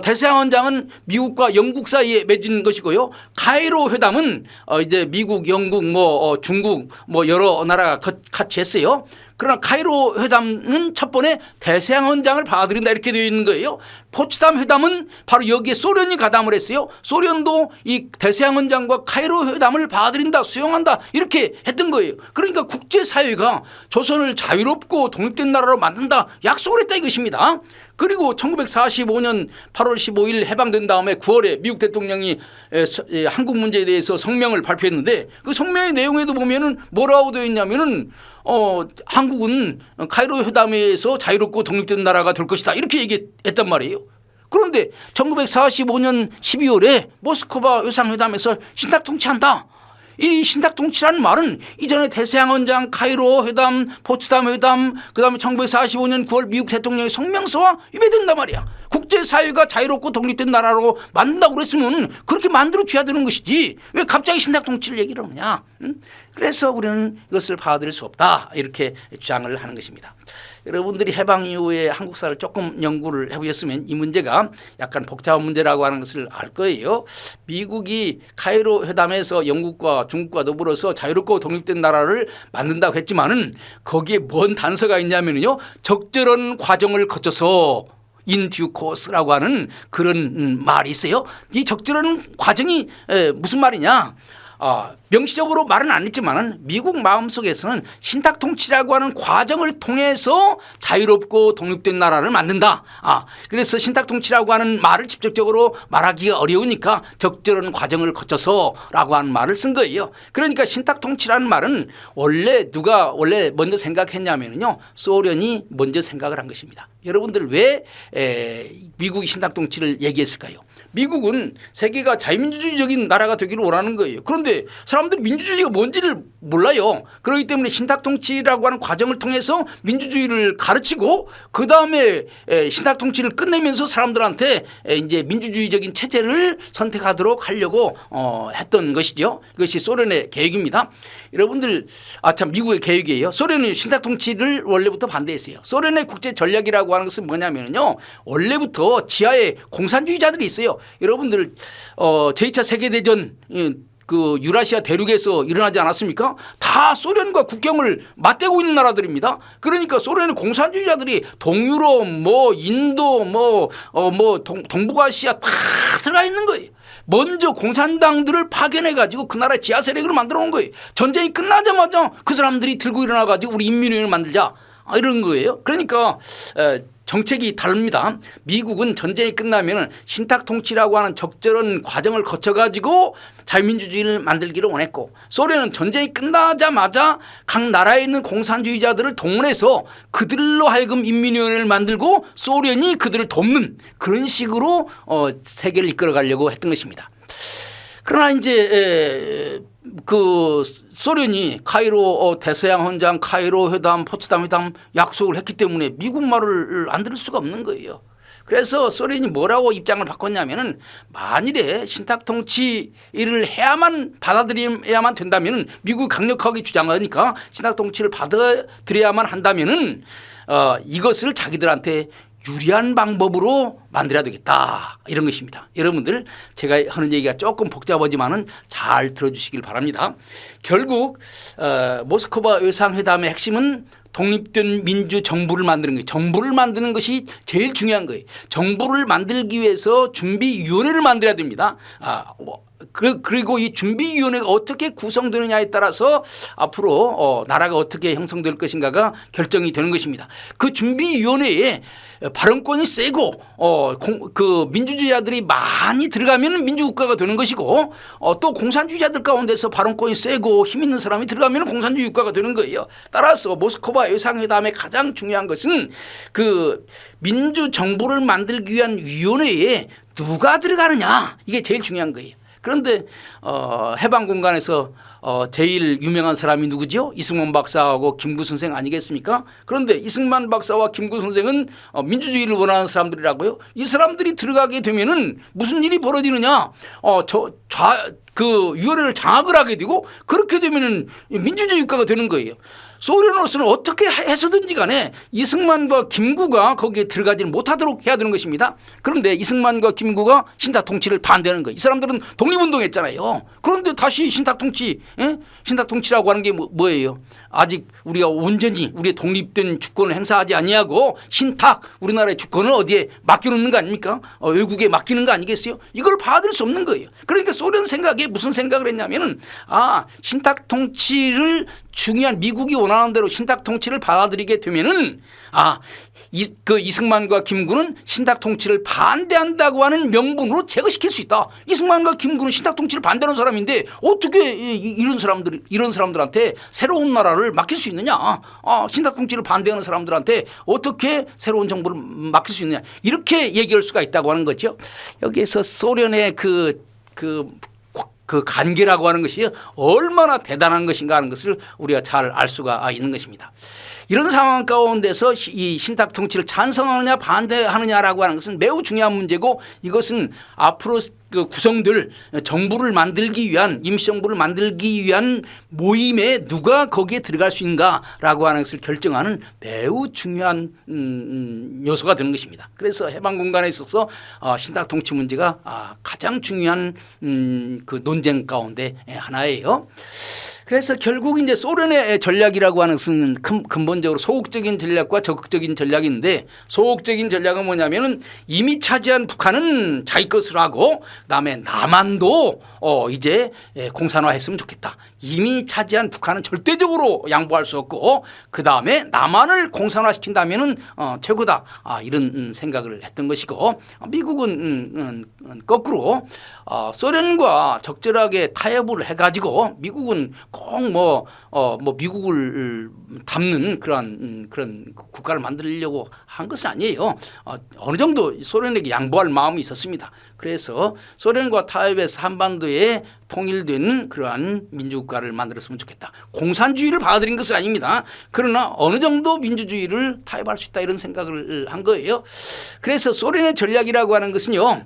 대서양 헌장은 미국과 영국 사이에 맺은 것이고요. 카이로 회담은 이제 미국, 영국, 중국 여러 나라가 같이 했어요. 그러나 카이로 회담은 첫 번에 대서양 헌장을 받아들인다 이렇게 되어 있는 거예요. 포츠담 회담은 바로 여기에 소련이 가담을 했어요. 소련도 이 대서양 헌장과 카이로 회담을 받아들인다 수용한다 이렇게 했던 거예요. 그러니까 국제사회가 조선을 자유롭고 독립된 나라로 만든다 약속을 했다 이것입니다. 그리고 1945년 8월 15일 해방된 다음에 9월에 미국 대통령이 한국 문제에 대해서 성명을 발표했는데 그 성명의 내용에도 보면은 뭐라고 되어 있냐면은 한국은 카이로 회담에서 자유롭고 독립된 나라가 될 것이다 이렇게 얘기했단 말이에요. 그런데 1945년 12월에 모스크바 요상회담에서 신탁통치한다. 이 신탁통치라는 말은 이전에 대서양 헌장, 카이로 회담, 포츠담 회담, 그다음에 1945년 9월 미국 대통령의 성명서와 위배된단 말이야. 국제사회가 자유롭고 독립된 나라로 만든다고 그랬으면 그렇게 만들어 줘야 되는 것이지 왜 갑자기 신탁통치를 얘기를 하느냐. 그래서 우리는 이것을 받아들일 수 없다 이렇게 주장을 하는 것입니다. 여러분들이 해방 이후에 한국사를 조금 연구를 해보셨으면 이 문제가 약간 복잡한 문제라고 하는 것을 알 거예요. 미국이 카이로 회담에서 영국과 중국과 더불어서 자유롭고 독립된 나라를 만든다고 했지만은 거기에 뭔 단서가 있냐면요. 적절한 과정을 거쳐서 in due course라고 하는 그런 말이 있어요. 이 적절한 과정이 무슨 말이냐. 명시적으로 말은 안 했지만 미국 마음속에서는 신탁통치라고 하는 과정을 통해서 자유롭고 독립된 나라를 만든다. 그래서 신탁통치라고 하는 말을 직접적으로 말하기가 어려우니까 적절한 과정을 거쳐서라고 하는 말을 쓴 거예요. 그러니까 신탁통치라는 말은 원래 누가 먼저 생각했냐면요. 소련이 먼저 생각을 한 것입니다. 여러분들 왜 미국이 신탁 통치를 얘기했을까요? 미국은 세계가 자유민주주의적인 나라가 되기를 원하는 거예요. 그런데 사람들이 민주주의가 뭔지를 몰라요. 그렇기 때문에 신탁 통치라고 하는 과정을 통해서 민주주의를 가르치고 그다음에 신탁 통치를 끝내면서 사람들한테 이제 민주주의적인 체제를 선택하도록 하려고 했던 것이죠. 이것이 소련의 계획입니다. 여러분들 참 미국의 계획이에요. 소련은 신탁 통치를 원래부터 반대했어요. 소련의 국제 전략이라고 하는 것은 뭐냐면요. 원래부터 지하에 공산주의자들이 있어요. 여러분들 제2차 세계대전 그 유라시아 대륙에서 일어나지 않았습니까? 다 소련과 국경을 맞대고 있는 나라들입니다. 그러니까 소련의 공산주의자들이 동유럽, 인도, 동북아시아 다 들어가 있는 거예요. 먼저 공산당들을 파견해 가지고 그 나라의 지하 세력으로 만들어 놓은 거예요. 전쟁이 끝나자마자 그 사람들이 들고 일어나 가지고 우리 인민위원회를 만들자 이런 거예요. 그러니까 정책이 다릅니다. 미국은 전쟁이 끝나면 신탁 통치라고 하는 적절한 과정을 거쳐 가지고 자유민주주의를 만들기를 원했고, 소련은 전쟁이 끝나자마자 각 나라에 있는 공산주의자들을 동원해서 그들로 하여금 인민위원회를 만들고 소련이 그들을 돕는 그런 식으로 세계를 이끌어 가려고 했던 것입니다. 그러나 이제 그 소련이 카이로 대서양 헌장, 카이로 회담, 포츠담 회담 약속을 했기 때문에 미국 말을 안 들을 수가 없는 거예요. 그래서 소련이 뭐라고 입장을 바꿨냐면은 만일에 신탁 통치를 해야만 받아들여야만 된다면은 미국이 강력하게 주장하니까 신탁 통치를 받아들여야만 한다면은 이것을 자기들한테 유리한 방법으로 만들어야 되겠다 이런 것입니다. 여러분들 제가 하는 얘기가 조금 복잡하지만은 잘 들어주시길 바랍니다. 결국 모스크바 외상회담의 핵심은 독립된 민주 정부를 만드는 거예요. 정부를 만드는 것이 제일 중요한 거예요. 정부를 만들기 위해서 준비위원회를 만들어야 됩니다. 그리고 이 준비위원회가 어떻게 구성되느냐에 따라서 앞으로 나라가 어떻게 형성될 것인가가 결정이 되는 것입니다. 그 준비위원회에 발언권이 세고 그 민주주의자들이 많이 들어가면 민주국가가 되는 것이고 또 공산주의자들 가운데서 발언권이 세고 힘 있는 사람이 들어가면 공산주의 국가가 되는 거예요. 따라서 모스크바 외상회담의 가장 중요한 것은 그 민주정부를 만들기 위한 위원회에 누가 들어가느냐 이게 제일 중요한 거예요. 그런데 해방 공간에서 제일 유명한 사람이 누구죠? 이승만 박사하고 김구 선생 아니겠습니까? 그런데 이승만 박사와 김구 선생은 민주주의를 원하는 사람들이라고요. 이 사람들이 들어가게 되면은 무슨 일이 벌어지느냐? 그 위원회를 장악을 하게 되고 그렇게 되면은 민주주의 국가가 되는 거예요. 소련으로서는 어떻게 해서든지 간에 이승만과 김구가 거기에 들어가지 못하도록 해야 되는 것입니다. 그런데 이승만과 김구가 신탁 통치를 반대하는 거예요. 이 사람들은 독립운동했잖아요. 그런데 다시 신탁 통치, 신탁 통치라고 하는 게 뭐예요? 아직 우리가 온전히 우리의 독립된 주권을 행사하지 아니하고 신탁 우리나라의 주권을 어디에 맡겨놓는 거 아닙니까? 외국에 맡기는 거 아니겠어요? 이걸 받을 수 없는 거예요. 그러니까 소련 생각에 무슨 생각을 했냐면은 신탁 통치를 중요한 미국이 원하는 대로 신탁 통치를 받아들이게 되면은 그 이승만과 김구는 신탁 통치를 반대한다고 하는 명분으로 제거시킬 수 있다. 이승만과 김구는 신탁 통치를 반대하는 사람인데 어떻게 이런 사람들한테 새로운 나라를 맡길 수 있느냐? 신탁 통치를 반대하는 사람들한테 어떻게 새로운 정부를 맡길 수 있느냐? 이렇게 얘기할 수가 있다고 하는 거죠. 여기에서 소련의 그 관계라고 하는 것이 얼마나 대단한 것인가 하는 것을 우리가 잘 알 수가 있는 것입니다. 이런 상황 가운데서 이 신탁 통치를 찬성하느냐 반대하느냐라고 하는 것은 매우 중요한 문제고 이것은 앞으로 그 구성될 정부를 만들기 위한 임시정부를 만들기 위한 모임에 누가 거기에 들어갈 수 있는가라고 하는 것을 결정하는 매우 중요한 요소가 되는 것입니다. 그래서 해방 공간에 있어서 신탁 통치 문제가 가장 중요한 그 논쟁 가운데 하나예요. 그래서 결국 이제 소련의 전략이라고 하는 것은 근본적으로 소극적인 전략과 적극적인 전략인데 소극적인 전략은 뭐냐면은 이미 차지한 북한은 자기 것으로 하고 그다음에 남한도 이제 공산화했으면 좋겠다. 이미 차지한 북한은 절대적으로 양보할 수 없고 그다음에 남한을 공산화시킨다면은 최고다. 이런 생각을 했던 것이고 미국은 거꾸로 소련과 적절하게 타협을 해가지고 미국은 꼭 미국을 담는 그런 국가를 만들려고 한 것은 아니에요. 어느 정도 소련에게 양보할 마음이 있었습니다. 그래서 소련과 타협해서 한반도에 통일된 그러한 민주국가를 만들었으면 좋겠다. 공산주의를 받아들인 것은 아닙니다. 그러나 어느 정도 민주주의를 타협할 수 있다 이런 생각을 한 거예요. 그래서 소련의 전략이라고 하는 것은요.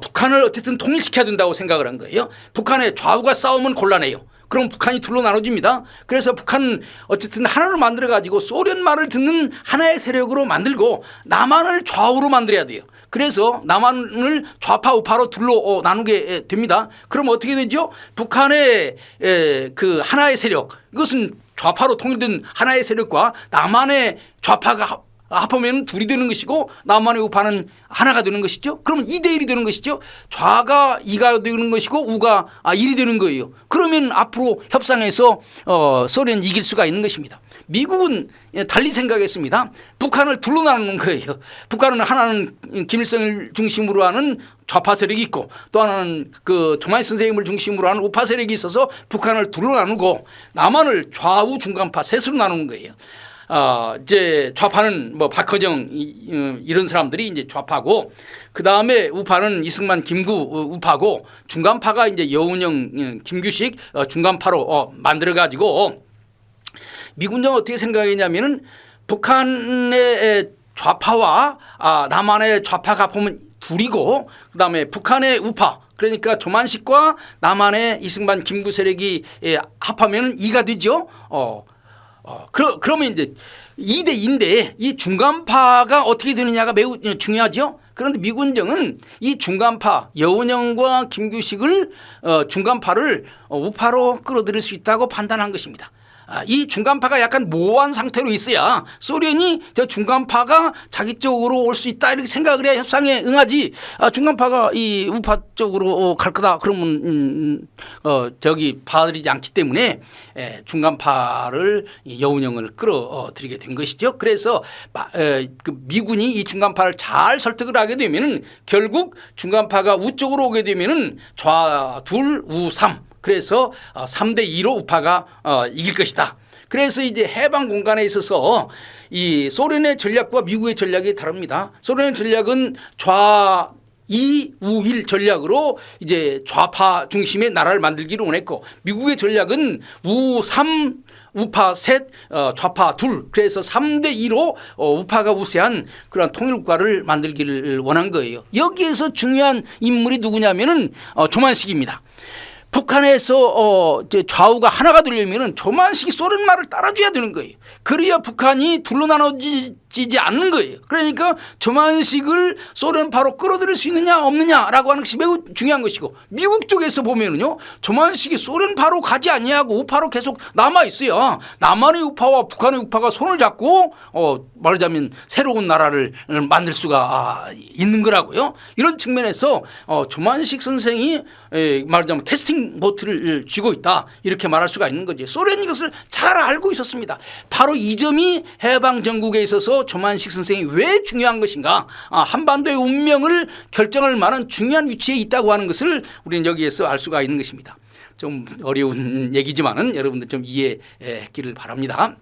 북한을 어쨌든 통일시켜야 된다고 생각을 한 거예요. 북한의 좌우가 싸우면 곤란해요. 그럼 북한이 둘로 나눠집니다. 그래서 북한은 어쨌든 하나로 만들어 가지고 소련 말을 듣는 하나의 세력으로 만들고 남한을 좌우로 만들어야 돼요. 그래서 남한을 좌파 우파로 둘로 나누게 됩니다. 그럼 어떻게 되죠? 북한의 그 하나의 세력 이것은 좌파로 통일된 하나의 세력과 남한의 좌파가 합하면 둘이 되는 것이고 남한의 우파는 하나가 되는 것이죠. 그러면 2대1이 되는 것이죠. 좌가 2가 되는 것이고 우가 1이 되는 거예요. 그러면 앞으로 협상에서 소련이 이길 수가 있는 것입니다. 미국은 달리 생각했습니다. 북한을 둘로 나누는 거예요. 북한은 하나는 김일성을 중심으로 하는 좌파 세력이 있고 또 하나는 그 조만희 선생님을 중심으로 하는 우파 세력이 있어서 북한을 둘로 나누고 남한을 좌우 중간파 셋으로 나누는 거예요. 이제 좌파는 박허정 이런 사람들이 이제 좌파고 그 다음에 우파는 이승만, 김구 우파고 중간파가 이제 여운형, 김규식 중간파로 만들어 가지고 미군은 어떻게 생각했냐면은 북한의 좌파와 남한의 좌파가 보면 둘이고 그 다음에 북한의 우파 그러니까 조만식과 남한의 이승만, 김구 세력이 합하면 2가 되죠. 그러면 이제 2대 2인데 이 중간파가 어떻게 되느냐가 매우 중요하죠. 그런데 미군정은 이 중간파 여운형과 김규식을 중간파를 우파로 끌어들일 수 있다고 판단한 것입니다. 이 중간파가 약간 모호한 상태로 있어야 소련이 저 중간파가 자기 쪽으로 올 수 있다 이렇게 생각을 해야 협상에 응하지. 중간파가 이 우파 쪽으로 갈 거다 그러면 저기 받아들이지 않기 때문에 중간파를 여운형을 끌어들이게 된 것이죠. 그래서 그 미군이 이 중간파를 잘 설득을 하게 되면은 결국 중간파가 우 쪽으로 오게 되면은 좌둘 우삼 그래서 3대 2로 우파가 이길 것이다. 그래서 이제 해방 공간에 있어서 이 소련의 전략과 미국의 전략이 다릅니다. 소련의 전략은 좌 2, 우 1 전략으로 이제 좌파 중심의 나라를 만들기를 원했고 미국의 전략은 우 3, 우파 셋, 좌파 둘 그래서 3대 2로 우파가 우세한 그런 통일국가를 만들기를 원한 거예요. 여기에서 중요한 인물이 누구냐면은 조만식입니다. 북한에서 좌우가 하나가 되려면 조만식이 소련 말을 따라줘야 되는 거예요. 그래야 북한이 둘로 나눠지지 않는 거예요. 그러니까 조만식을 소련파로 끌어들일 수 있느냐 없느냐라고 하는 것이 매우 중요한 것이고 미국 쪽에서 보면은요 조만식이 소련파로 가지 아니하고 우파로 계속 남아 있어요. 남한의 우파와 북한의 우파가 손을 잡고 말하자면 새로운 나라를 만들 수가 있는 거라고요. 이런 측면에서 조만식 선생이 말하자면 테스팅 보트를 쥐고 있다 이렇게 말할 수가 있는 거죠. 소련이 이것을 잘 알고 있었습니다. 바로 이 점이 해방 전국에 있어서 조만식 선생이 왜 중요한 것인가 한반도의 운명을 결정할 만한 중요한 위치에 있다고 하는 것을 우리는 여기에서 알 수가 있는 것입니다. 좀 어려운 얘기지만은 여러분들 좀 이해했기를 바랍니다.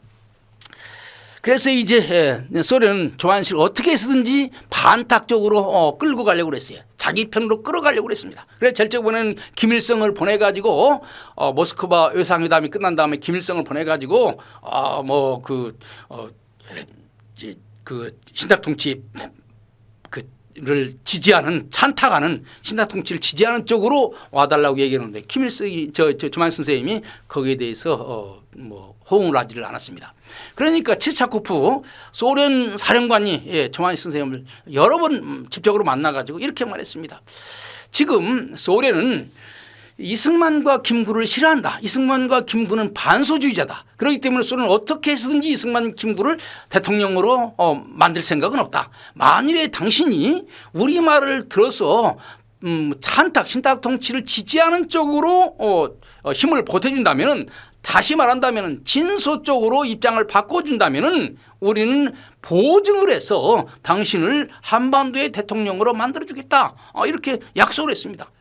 그래서 이제 소련은 조만식을 어떻게 해서든지 반탁적으로 끌고 가려고 그랬어요. 자기 편으로 끌어가려고 그랬습니다. 그래서 절적번에는 김일성을 보내가지고 모스크바 외상회담이 끝난 다음에 김일성을 보내가지고 그 신탁통치 를 지지하는 찬탁하는 신탁통치를 지지하는 쪽으로 와달라고 얘기하는데 김일성이 조만식 선생님이 거기에 대해서 호응을 하지를 않았습니다. 그러니까 치차코프 소련 사령관이 조만식 선생님을 여러 번 직접적으로 만나가지고 이렇게 말했습니다. 지금 소련은 이승만과 김구를 싫어한다. 이승만과 김구는 반소주의자다. 그렇기 때문에 소련은 어떻게 해서든지 이승만 김구를 대통령으로 만들 생각은 없다. 만일에 당신이 우리 말을 들어서 찬탁 신탁 통치를 지지하는 쪽으로 힘을 보태준다면은, 다시 말한다면 진소 쪽으로 입장을 바꿔준다면은 우리는 보증을 해서 당신을 한반도의 대통령으로 만들어주겠다, 이렇게 약속을 했습니다.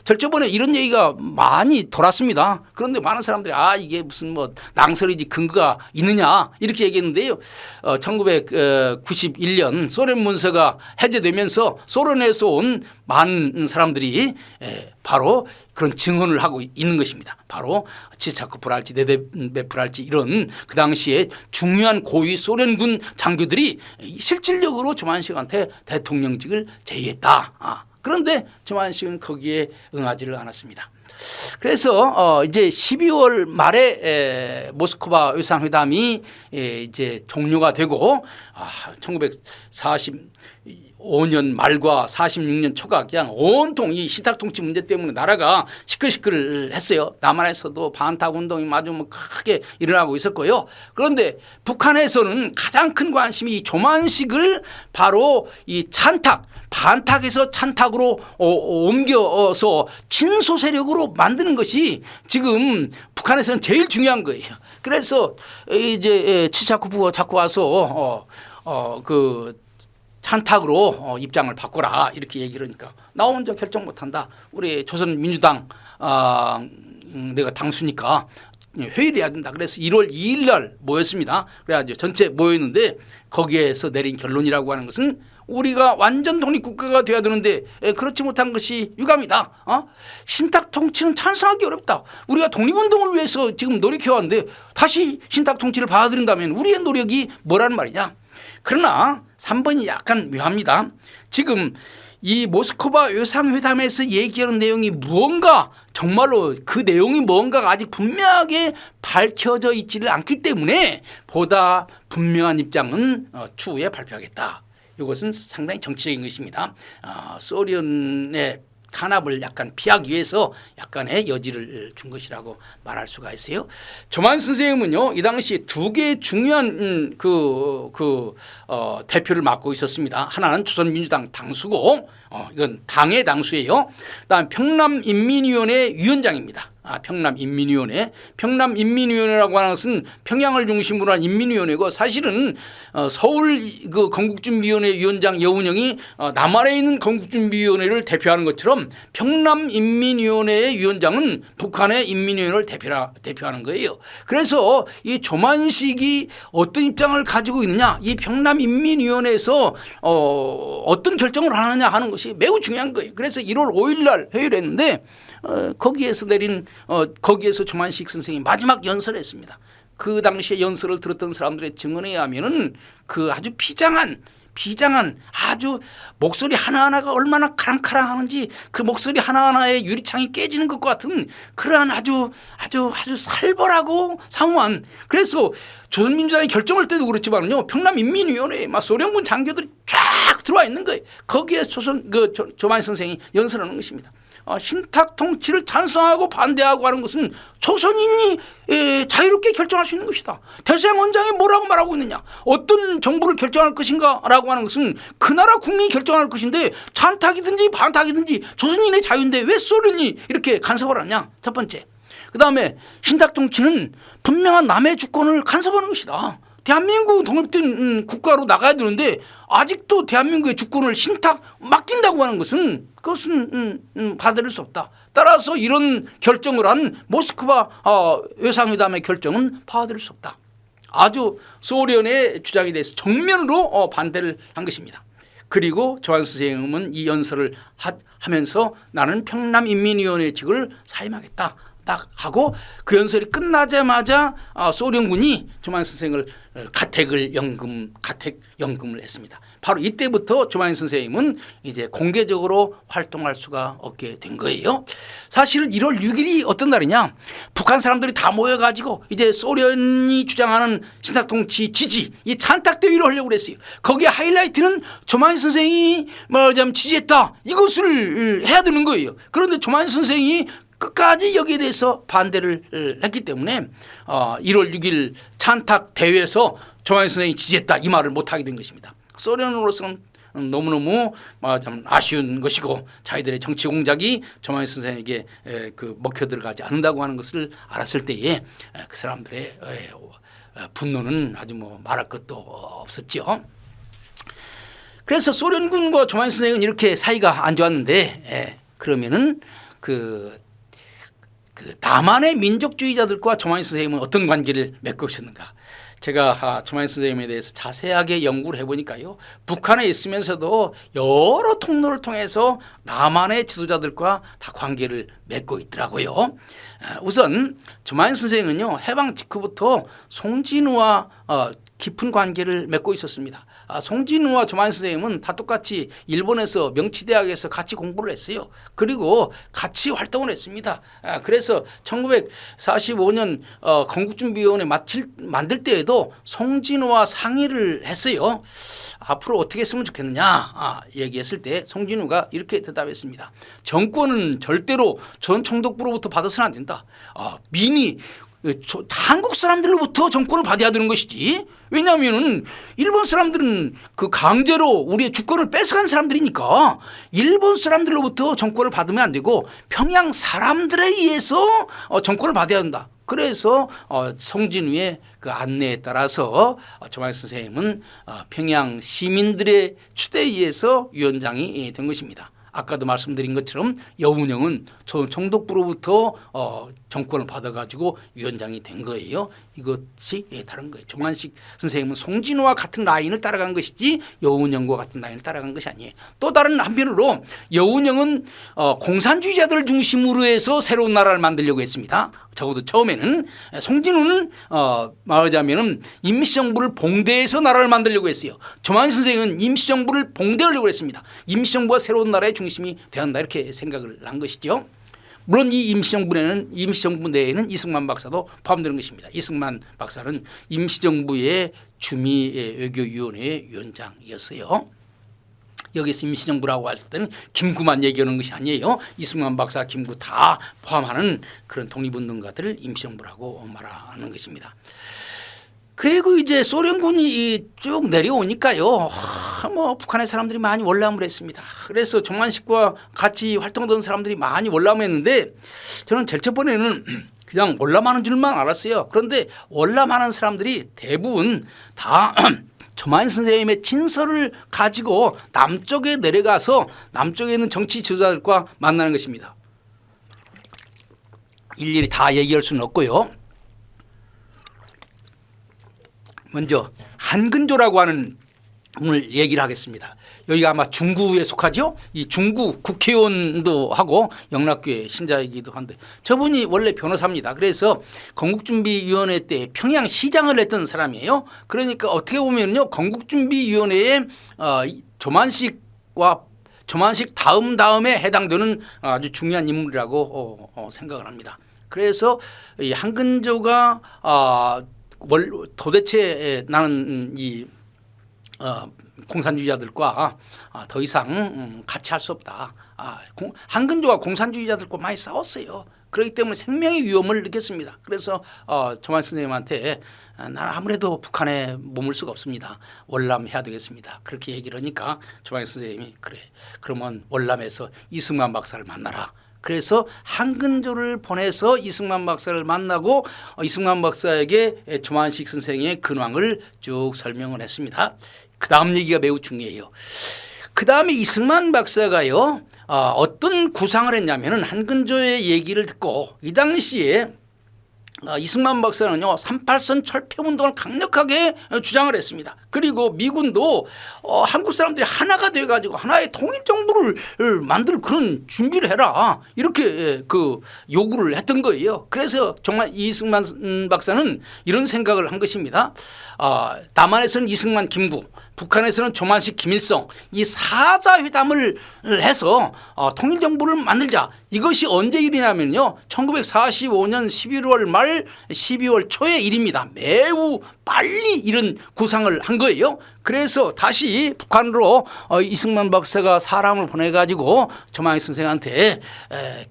절저번에 이런 얘기가 많이 돌았습니다. 그런데 많은 사람들이 이게 무슨 뭐 낭설이지 근거가 있느냐 이렇게 얘기했는데요. 1991년 소련 문서가 해제되면서 소련에서 온 많은 사람들이 바로 그런 증언을 하고 있는 것입니다. 바로 지차코프랄지 네데베프랄지 이런 그 당시에 중요한 고위 소련군 장교들이 실질적으로 조만식한테 대통령직을 제의했다. 그런데 조만식은 거기에 응하지를 않았습니다. 그래서 이제 12월 말에 모스크바 외상회담이 이제 종료가 되고 1945년 말과 46년 초가 그냥 온통 이 신탁 통치 문제 때문에 나라가 시끌시끌했어요. 남한에서도 반탁 운동이 아주 크게 일어나고 있었고요. 그런데 북한에서는 가장 큰 관심이 이 조만식을 바로 이 반탁에서 찬탁으로 옮겨서 친소 세력으로 만드는 것이 지금 북한에서는 제일 중요한 거예요. 그래서 이제 치샤코프가 자꾸 와서 그 찬탁으로 입장을 바꿔라 이렇게 얘기를 하니까 나 혼자 결정 못한다. 우리 조선민주당 내가 당수니까 회의를 해야 된다. 그래서 1월 2일 날 모였습니다. 그래가지고 전체 모였는데 거기에서 내린 결론이라고 하는 것은 우리가 완전 독립국가가 돼야 되는데 그렇지 못한 것이 유감이다. 신탁 통치는 찬성하기 어렵다. 우리가 독립운동을 위해서 지금 노력해왔는데 다시 신탁 통치를 받아들인다면 우리의 노력이 뭐라는 말이냐. 그러나 3번이 약간 묘합니다. 지금 이 모스크바 외상회담에서 얘기하는 내용이 무언가 정말로 그 내용이 무언가가 아직 분명하게 밝혀져 있지를 않기 때문에 보다 분명한 입장은 추후에 발표하겠다. 이것은 상당히 정치적인 것입니다. 소련의 탄압을 약간 피하기 위해서 약간의 여지를 준 것이라고 말할 수가 있어요. 조만 선생님은요, 이 당시 두 개의 중요한 대표를 맡고 있었습니다. 하나는 조선민주당 당수고, 이건 당의 당수예요. 그다음 평남인민위원회 위원장입니다. 평남인민위원회라고 하는 것은 평양을 중심으로 한 인민위원회고, 사실은 서울 그 건국준비위원회 위원장 여운형이 남한에 있는 건국준비위원회를 대표하는 것처럼 평남인민위원회의 위원장은 북한의 인민위원회를 대표하는 거예요. 그래서 이 조만식이 어떤 입장을 가지고 있느냐, 이 평남인민위원회에서 어떤 결정을 하느냐 하는 것이 매우 중요한 거예요. 그래서 1월 5일 날 회의를 했는데 거기에서 조만식 선생이 마지막 연설을 했습니다. 그 당시에 연설을 들었던 사람들의 증언에 의하면은 그 아주 비장한 아주 목소리 하나하나가 얼마나 카랑카랑하는지 그 목소리 하나하나에 유리창이 깨지는 것과 같은 그러한 아주 살벌하고 상황. 그래서 조선민주당이 결정할 때도 그렇지만요, 평남인민위원회에 막 소련군 장교들이 쫙 들어와 있는 거예요. 거기에 조만 선생이 연설하는 것입니다. 신탁 통치를 찬성하고 반대하고 하는 것은 조선인이 자유롭게 결정할 수 있는 것이다. 대서양 원장이 뭐라고 말하고 있느냐, 어떤 정부를 결정할 것인가 라고 하는 것은 그 나라 국민이 결정할 것인데, 찬탁이든지 반탁이든지 조선인의 자유인데 왜 소련이 이렇게 간섭을 하냐. 첫 번째. 그다음에 신탁 통치는 분명한 남의 주권을 간섭하는 것이다. 대한민국 독립된 국가로 나가야 되는데 아직도 대한민국의 주권을 신탁 맡긴다고 하는 것은 그것은 받아들일 수 없다. 따라서 이런 결정을 한 모스크바 외상회담의 결정은 받아들일 수 없다. 아주 소련의 주장에 대해서 정면으로 반대를 한 것입니다. 그리고 조한 선생님은 이 연설을 하면서 나는 평남인민위원회 직을 사임하겠다 딱 하고, 그 연설이 끝나자마자 소련군이 조만 선생을 가택 연금을 했습니다. 바로 이때부터 조만 선생님은 이제 공개적으로 활동할 수가 없게 된 거예요. 사실은 1월 6일이 어떤 날이냐, 북한 사람들이 다 모여가지고 이제 소련이 주장하는 신탁통치 지지, 이 찬탁 대회를 하려고 그랬어요. 거기에 하이라이트는 조만 선생이 말하자면 지지했다, 이것을 해야 되는 거예요. 그런데 조만 선생이 끝까지 여기에 대해서 반대를 했기 때문에 1월 6일 찬탁 대회에서 조만 선생이 지지했다 이 말을 못하게 된 것입니다. 소련으로서는 너무너무 참 아쉬운 것이고 자기들의 정치 공작이 조만식 선생에게 먹혀 들어가지 않는다고 하는 것을 알았을 때에 그 사람들의 분노는 아주 말할 것도 없었죠. 그래서 소련군과 조만식 선생은 이렇게 사이가 안 좋았는데 그러면은 그 남한의 민족주의자들과 조만식 선생님은 어떤 관계를 맺고 있었는가. 제가 조만식 선생님에 대해서 자세하게 연구를 해보니까요. 북한에 있으면서도 여러 통로를 통해서 남한의 지도자들과 다 관계를 맺고 있더라고요. 우선 조만식 선생은요. 해방 직후부터 송진우와 깊은 관계를 맺고 있었습니다. 송진우와 조만식 선생님은 다 똑같이 일본에서 명치대학에서 같이 공부를 했어요. 그리고 같이 활동을 했습니다. 그래서 1945년 건국준비위원회 만들 때에도 송진우와 상의를 했어요. 앞으로 어떻게 했으면 좋겠느냐 얘기했을 때 송진우가 이렇게 대답했습니다. 정권은 절대로 전 총독부로부터 받아서는 안 된다. 민이 한국 사람들로부터 정권을 받아야 되는 것이지. 왜냐하면 일본 사람들은 그 강제로 우리의 주권을 뺏어간 사람들이니까 일본 사람들로부터 정권을 받으면 안 되고 평양 사람들에 의해서 정권을 받아야 한다. 그래서 송진우의 그 안내에 따라서 조만식 선생님은 평양 시민들의 추대에 의해서 위원장이 된 것입니다. 아까도 말씀드린 것처럼 여운형은 총독부로부터 정권을 받아가지고 위원장이 된 거예요. 이것이 다른 거예요. 조만식 선생님은 송진우와 같은 라인을 따라간 것이지 여운형과 같은 라인을 따라간 것이 아니에요. 또 다른 한편으로 여운형은 공산주의자들을 중심으로 해서 새로운 나라를 만들려고 했습니다. 적어도 처음에는. 송진우는 말하자면 임시정부를 봉대해서 나라를 만들려고 했어요. 조만식 선생은 임시정부를 봉대하려고 했습니다. 임시정부가 새로운 나라의 중심이 되어야 한다 이렇게 생각을 한 것이죠. 물론 이 임시정부 내에는 이승만 박사도 포함되는 것입니다. 이승만 박사는 임시정부의 주미외교위원회 위원장이었어요. 여기서 임시정부라고 할 때는 김구만 얘기하는 것이 아니에요. 이승만 박사, 김구 다 포함하는 그런 독립운동가들을 임시정부라고 말하는 것입니다. 그리고 이제 소련군이 쭉 내려오니까요. 북한의 사람들이 많이 월남을 했습니다. 그래서 조만식과 같이 활동하던 사람들이 많이 월남했는데 저는 제일 첫 번에는 그냥 월남하는 줄만 알았어요. 그런데 월남하는 사람들이 대부분 다 조만식 선생님의 친서를 가지고 남쪽에 내려가서 남쪽에 있는 정치 지도자들과 만나는 것입니다. 일일이 다 얘기할 수는 없고요. 먼저 한근조라고 하는 분을 얘기를 하겠습니다. 여기가 아마 중구에 속하죠. 이 중구 국회의원도 하고 영락교회 신자이기도 한데 저분이 원래 변호사입니다. 그래서 건국준비위원회 때 평양시장을 했던 사람이에요. 그러니까 어떻게 보면요 건국준비위원회에 조만식 다음에 해당되는 아주 중요한 인물이라고 생각을 합니다. 그래서 이 한근조가 도대체 나는 이 공산주의자들과 더 이상 같이 할 수 없다. 한근조가 공산주의자들과 많이 싸웠어요. 그렇기 때문에 생명의 위험을 느꼈습니다. 그래서 조만식 선생님한테 나는 아무래도 북한에 머물 수가 없습니다. 월남해야 되겠습니다. 그렇게 얘기를 하니까 조만식 선생님이 그래 그러면 월남에서 이승만 박사를 만나라. 그래서 한근조를 보내서 이승만 박사를 만나고 이승만 박사에게 조만식 선생의 근황을 쭉 설명을 했습니다. 그 다음 얘기가 매우 중요해요. 그 다음에 이승만 박사가요 어떤 구상을 했냐면은 한근조의 얘기를 듣고 이 당시에 이승만 박사는요 38선 철폐운동을 강력하게 주장을 했습니다. 그리고 미군도 한국 사람들이 하나가 돼가지고 하나의 통일정부를 만들 그런 준비를 해라 이렇게 그 요구를 했던 거예요. 그래서 정말 이승만 박사는 이런 생각을 한 것입니다. 남한에서는 이승만 김구, 북한에서는 조만식 김일성 이 사자회담을 해서 통일정부를 만들자. 이것이 언제 일이냐면요 1945년 11월 말 12월 초의 일입니다. 매우 빨리 이런 구상을 한 거예요. 그래서 다시 북한으로 이승만 박사가 사람을 보내가지고 조만식 선생한테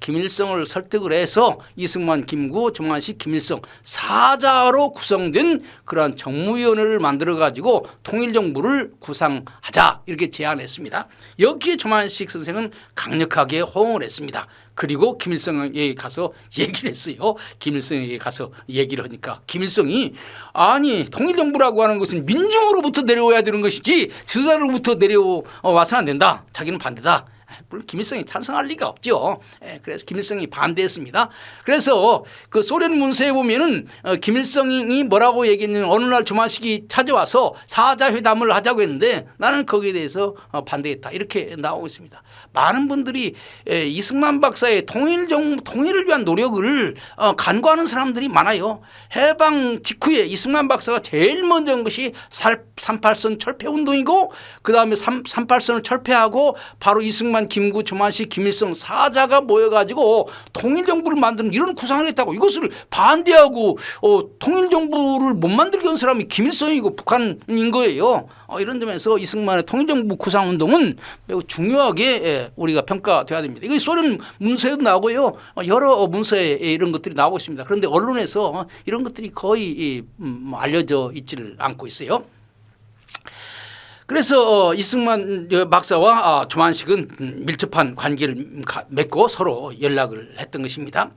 김일성을 설득을 해서 이승만, 김구, 조만식, 김일성 사자로 구성된 그러한 정무위원회를 만들어가지고 통일정부를 구상하자 이렇게 제안했습니다. 여기에 조만식 선생은 강력하게 호응을 했습니다. 그리고 김일성에게 가서 얘기를 했어요. 김일성에게 가서 얘기를 하니까 김일성이 아니 통일정부라고 하는 것은 민중으로부터 내려와야 되는 것이지 지도자로부터 내려와서는 안 된다. 자기는 반대다. 물론 김일성이 찬성할 리가 없죠. 그래서 김일성이 반대했습니다. 그래서 그 소련 문서에 보면은 김일성이 뭐라고 얘기했냐면 어느 날 조만식이 찾아와서 사자회담을 하자고 했는데 나는 거기에 대해서 반대했다 이렇게 나오고 있습니다. 많은 분들이 이승만 박사의 통일을 위한 노력을 간과하는 사람들이 많아요. 해방 직후에 이승만 박사가 제일 먼저 한 것이 38선 철폐운동이고 그다음에 38선을 철폐하고 바로 이승만, 김구, 조만식, 김일성 사자가 모여가지고 통일정부를 만드는 이런 구상을 했다고. 이것을 반대하고 통일정부를 못 만들게 한 사람이 김일성이고 북한인 거예요. 이런 점에서 이승만의 통일정부 구상운동은 매우 중요하게 우리가 평가돼야 됩니다. 이거 소련 문서에도 나오고요. 여러 문서에 이런 것들이 나오고 있습니다. 그런데 언론에서 이런 것들이 거의 알려져 있지를 않고 있어요. 그래서 이승만 박사와 조만식은 밀접한 관계를 맺고 서로 연락을 했던 것입니다.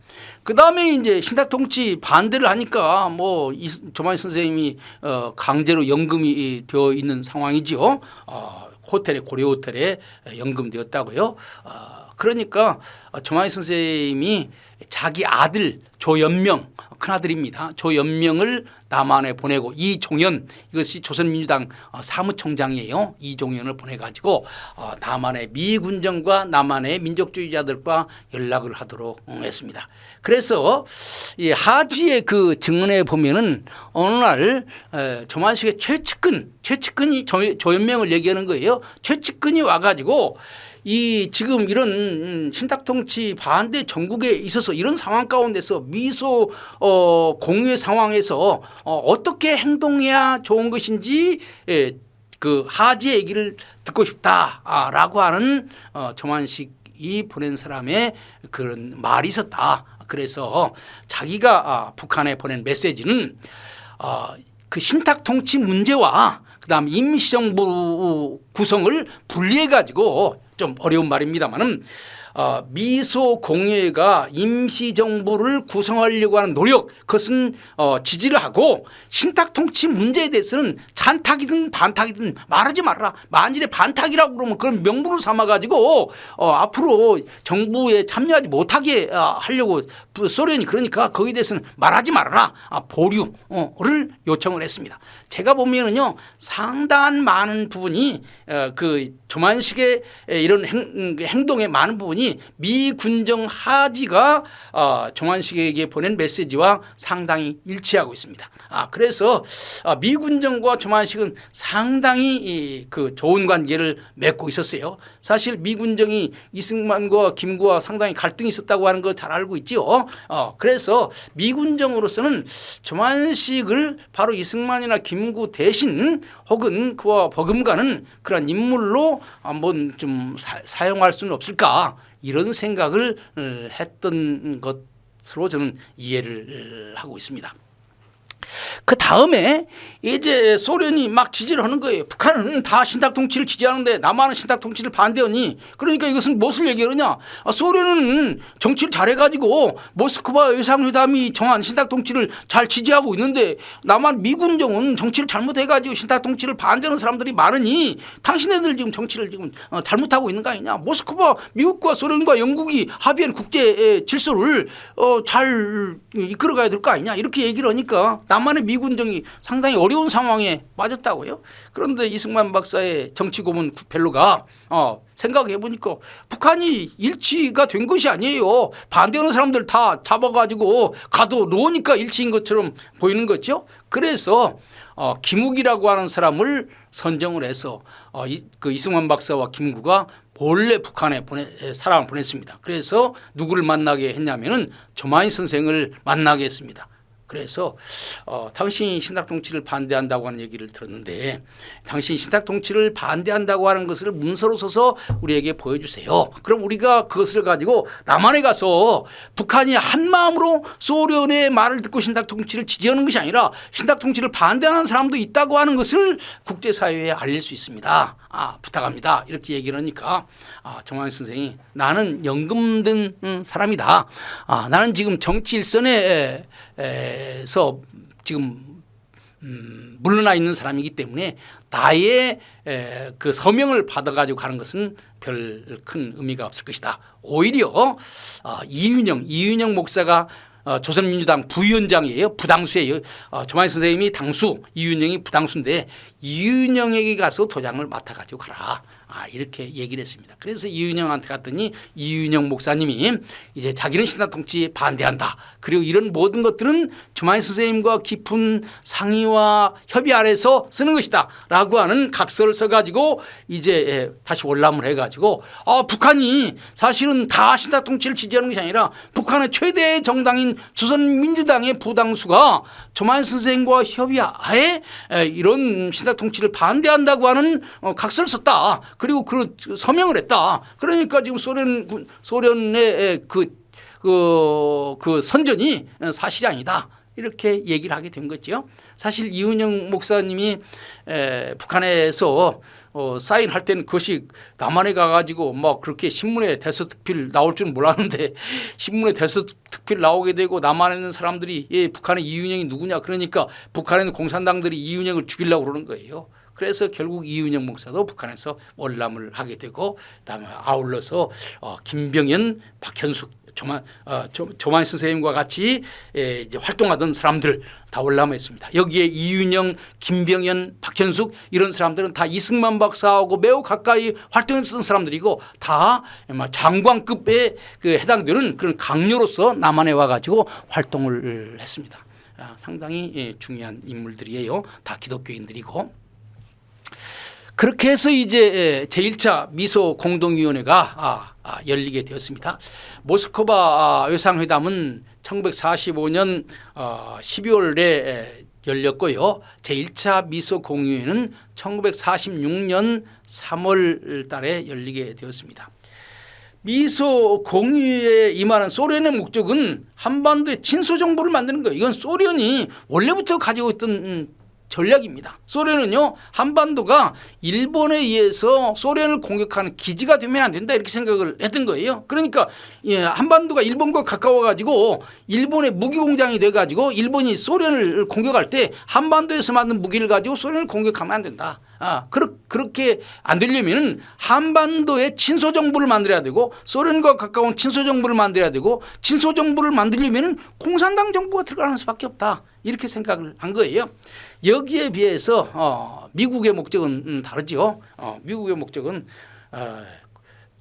그 다음에 이제 신탁통치 반대를 하니까 뭐 조만식 선생님이 강제로 연금이 되어 있는 상황이지요. 호텔에 고려호텔에 연금되었다고요. 그러니까 조만식 선생님이 자기 아들 조연명 큰아들입니다. 조연명을 남한에 보내고 이종현 이것이 조선민주당 사무총장이에요. 이종현을 보내가지고 남한의 미군정과 남한의 민족주의자들과 연락을 하도록 했습니다. 그래서 이 하지의 그 증언에 보면은 어느 날 조만식의 최측근이 조연명을 얘기하는 거예요. 최측근이 와가지고 이 지금 이런 신탁통치 반대 전국에 있어서 이런 상황 가운데서 미소 공유의 상황에서 어떻게 행동해야 좋은 것인지 그 하지의 얘기를 듣고 싶다라고 하는 조만식이 보낸 사람의 그런 말이 있었다. 그래서 자기가 북한에 보낸 메시지는 그 신탁통치 문제와 그다음 임시정부 구성을 분리해 가지고 좀 어려운 말입니다만은 미소 공예가 임시정부를 구성하려고 하는 노력 그것은 지지를 하고 신탁통치 문제에 대해서는 찬탁이든 반탁이든 말하지 말아라. 만일에 반탁이라고 그러면 그런 명분을 삼아가지고 앞으로 정부에 참여하지 못하게 하려고 소련이 그러니까 거기에 대해서는 말하지 말아라. 보류를 요청을 했습니다. 제가 보면은요 상당한 많은 부분이 그 조만식의 이런 행동의 많은 부분이 미군정 하지가 조만식에게 보낸 메시지와 상당히 일치하고 있습니다. 그래서 미군정과 조만식은 상당히 그 좋은 관계를 맺고 있었어요. 사실 미군정이 이승만과 김구와 상당히 갈등이 있었다고 하는 거 잘 알고 있지요. 그래서 미군정으로서는 조만식을 바로 이승만이나 김구 대신 혹은 그와 버금가는 그런 인물로 한번 좀 사용할 수는 없을까 이런 생각을 했던 것으로 저는 이해를 하고 있습니다. 그 다음에 이제 소련이 막 지지를 하는 거예요. 북한은 다 신탁통치를 지지하는데 남한은 신탁통치를 반대하니 그러니까 이것은 무엇을 얘기하느냐. 소련은 정치를 잘해가지고 모스크바 의상회담이 정한 신탁통치를 잘 지지하고 있는데 남한 미군정은 정치를 잘못해가지고 신탁통치를 반대하는 사람들이 많으니 당신네들 지금 정치를 지금 잘못하고 있는 거 아니냐. 모스크바 미국과 소련과 영국이 합의한 국제 질서를 잘 이끌어가야 될 거 아니냐 이렇게 얘기를 하니까 남한의 미군정이 상당히 어려운 상황에 빠졌다고요. 그런데 이승만 박사의 정치 고문 펠로가 생각해 보니까 북한이 일치가 된 것이 아니에요. 반대하는 사람들 다 잡아가지고 가둬 놓으니까 일치인 것처럼 보이는 거죠. 그래서 김욱이라고 하는 사람을 선정을 해서 그 이승만 박사와 김구가 본래 북한에 사람을 보냈습니다. 그래서 누구를 만나게 했냐면은 조만식 선생을 만나게 했습니다. 그래서 당신이 신탁통치를 반대한다고 하는 얘기를 들었는데 당신이 신탁통치를 반대한다고 하는 것을 문서로 써서 우리에게 보여주세요. 그럼 우리가 그것을 가지고 남한에 가서 북한이 한마음으로 소련의 말을 듣고 신탁통치를 지지하는 것이 아니라 신탁통치를 반대하는 사람도 있다고 하는 것을 국제사회에 알릴 수 있습니다. 부탁합니다. 이렇게 얘기를 하니까 정황 선생이 나는 연금 든 사람이다. 나는 지금 정치 일선에서 지금 물러나 있는 사람이기 때문에 나의 그 서명을 받아가지고 가는 것은 별 큰 의미가 없을 것이다. 오히려 이윤영 목사가 조선민주당 부위원장이에요. 부당수예요. 조만희 선생님이 당수, 이윤영이 부당수인데 이윤영에게 가서 도장을 맡아가지고 가라. 이렇게 얘기를 했습니다. 그래서 이윤영한테 갔더니 이윤영 목사님이 이제 자기는 신탁통치 반대한다. 그리고 이런 모든 것들은 조만희 선생님과 깊은 상의와 협의 아래서 쓰는 것이다 라고 하는 각서를 써가지고 이제 다시 월남을 해가지고 북한이 사실은 다 신탁통치를 지지하는 것이 아니라 북한의 최대 정당인 조선민주당의 부당수가 조만희 선생님과 협의하에 이런 신탁통치를 반대한다고 하는 각서를 썼다. 그리고 그 서명을 했다. 그러니까 지금 소련의 그 선전이 사실이 아니다. 이렇게 얘기를 하게 된 거죠. 사실 이윤영 목사님이 북한에서 사인할 때는 그것이 남한에 가가지고 막 그렇게 신문에 대서특필 나올 줄은 몰랐는데 신문에 대서특필 나오게 되고 남한에 있는 사람들이 북한의 이윤영이 누구냐 그러니까 북한에 있는 공산당들이 이윤영을 죽이려고 그러는 거예요. 그래서 결국 이윤영 목사도 북한에서 월남을 하게 되고 그다음에 아울러서 김병현, 박현숙, 조만희 선생님과 같이 이제 활동하던 사람들 다 월남했습니다. 여기에 이윤영, 김병현, 박현숙 이런 사람들은 다 이승만 박사하고 매우 가까이 활동했던 사람들이고 다 장관급에 해당되는 그런 강요로서 남한에 와가지고 활동을 했습니다. 상당히 중요한 인물들이에요. 다 기독교인들이고. 그렇게 해서 이제 제1차 미소 공동위원회가 열리게 되었습니다. 모스크바 외상회담은 1945년 12월에 열렸고요. 제1차 미소 공유회는 1946년 3월 달에 열리게 되었습니다. 미소 공유에 임하는 소련의 목적은 한반도의 친소정부를 만드는 거예요. 이건 소련이 원래부터 가지고 있던 전략입니다. 소련은요 한반도가 일본에 의해서 소련을 공격하는 기지가 되면 안 된다 이렇게 생각을 했던 거예요. 그러니까 한반도가 일본과 가까워 가지고 일본의 무기 공장이 돼 가지고 일본이 소련을 공격할 때 한반도에서 만든 무기를 가지고 소련을 공격하면 안 된다. 그렇게 안 되려면 한반도에 친소정부를 만들어야 되고 소련과 가까운 친소정부를 만들어야 되고 친소정부를 만들려면 공산당 정부가 들어가는 수밖에 없다. 이렇게 생각을 한 거예요. 여기에 비해서 미국의 목적은 다르죠. 미국의 목적은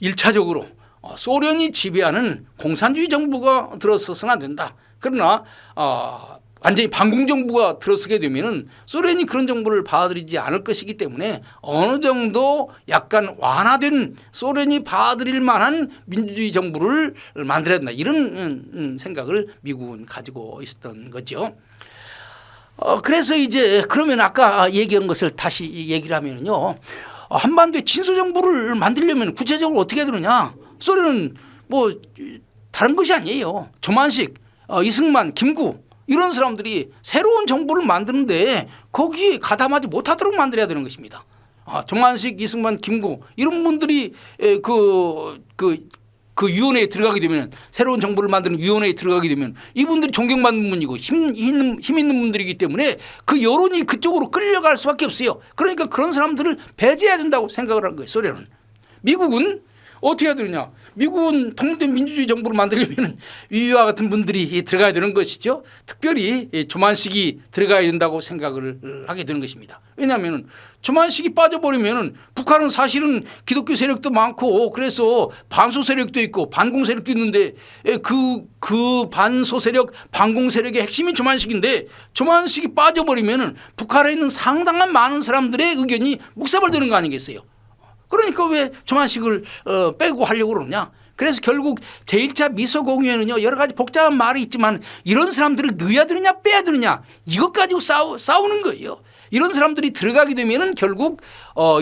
1차적으로 소련이 지배하는 공산주의 정부가 들어서서는 안 된다. 그러나 완전히 반공정부가 들어서게 되면 소련이 그런 정부를 받아들이지 않을 것이기 때문에 어느 정도 약간 완화된 소련이 받아들일 만한 민주주의 정부를 만들어야 된다. 이런 생각을 미국은 가지고 있었던 거죠. 그래서 이제 그러면 아까 얘기한 것을 다시 얘기를 하면요. 한반도에 친소정부를 만들려면 구체적으로 어떻게 해야 되느냐. 소련은 뭐 다른 것이 아니에요. 조만식, 이승만, 김구 이런 사람들이 새로운 정부를 만드는데 거기에 가담하지 못하도록 만들어야 되는 것입니다. 조만식, 이승만, 김구 이런 분들이 그 위원회에 들어가게 되면 새로운 정부를 만드는 위원회에 들어가게 되면 이분들이 존경받는 분이고 힘 있는 분들이기 때문에 그 여론이 그쪽으로 끌려갈 수밖에 없어요. 그러니까 그런 사람들을 배제해야 된다고 생각을 한 거예요. 소련은. 미국은 어떻게 해야 되느냐. 미국은 통일된 민주주의 정부를 만들려면 위와 같은 분들이 들어가야 되는 것이죠. 특별히 조만식이 들어가야 된다고 생각을 하게 되는 것입니다. 왜냐하면 조만식이 빠져버리면 북한은 사실은 기독교 세력도 많고 그래서 반소 세력도 있고 반공 세력도 있는데 그 반소 세력 반공 세력의 핵심이 조만식인데 조만식이 빠져버리면 북한에 있는 상당한 많은 사람들의 의견이 묵살되는 거 아니겠어요. 그러니까 왜 조만식을 빼고 하려고 그러냐. 그래서 결국 제1차 미소 공유에는요 여러 가지 복잡한 말이 있지만 이런 사람들을 넣어야 되느냐 빼야 되느냐 이것 가지고 싸우는 거예요. 이런 사람들이 들어가게 되면은 결국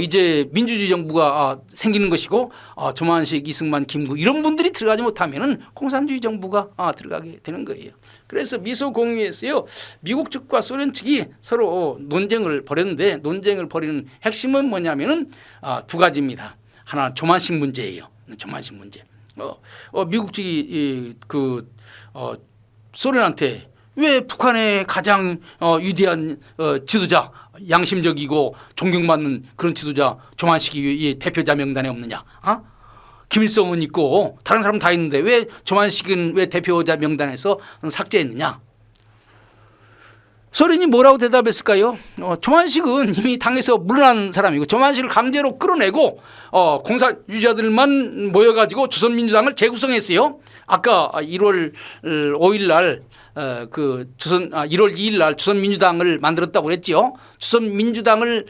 이제 민주주의 정부가 생기는 것이고 조만식, 이승만, 김구 이런 분들이 들어가지 못하면은 공산주의 정부가 들어가게 되는 거예요. 그래서 미소 공유에서요 미국 측과 소련 측이 서로 논쟁을 벌였는데 논쟁을 벌이는 핵심은 뭐냐면은 두 가지입니다. 하나 조만식 문제예요. 조만식 문제. 미국 측이 소련한테 왜 북한의 가장 위대한 지도자 양심적이고 존경받는 그런 지도자 조만식이 대표자 명단에 없느냐. 김일성은 있고 다른 사람 다 있는데 왜 조만식은 왜 대표자 명단에서 삭제했느냐. 소련이 뭐라고 대답했을까요? 조만식은 이미 당에서 물러난 사람이고 조만식을 강제로 끌어내고 공사 유지자들만 모여가지고 조선민주당을 재구성했어요. 아까 1월 5일 날 1월 2일 날 조선민주당을 만들었다고 그랬지요. 조선민주당을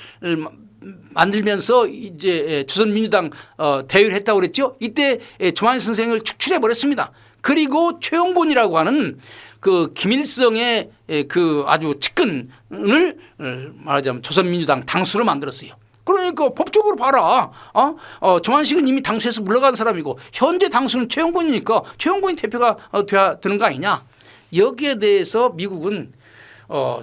만들면서 이제 조선민주당 대회를 했다고 그랬죠. 이때 조만식 선생을 축출해 버렸습니다. 그리고 최용곤이라고 하는 그 김일성의 그 아주 측근을 말하자면 조선민주당 당수로 만들었어요. 그러니까 법적으로 봐라. 조만식은 이미 당수에서 물러간 사람이고 현재 당수는 최용곤이니까 최용곤이 대표가 돼야 되는 거 아니냐. 여기에 대해서 미국은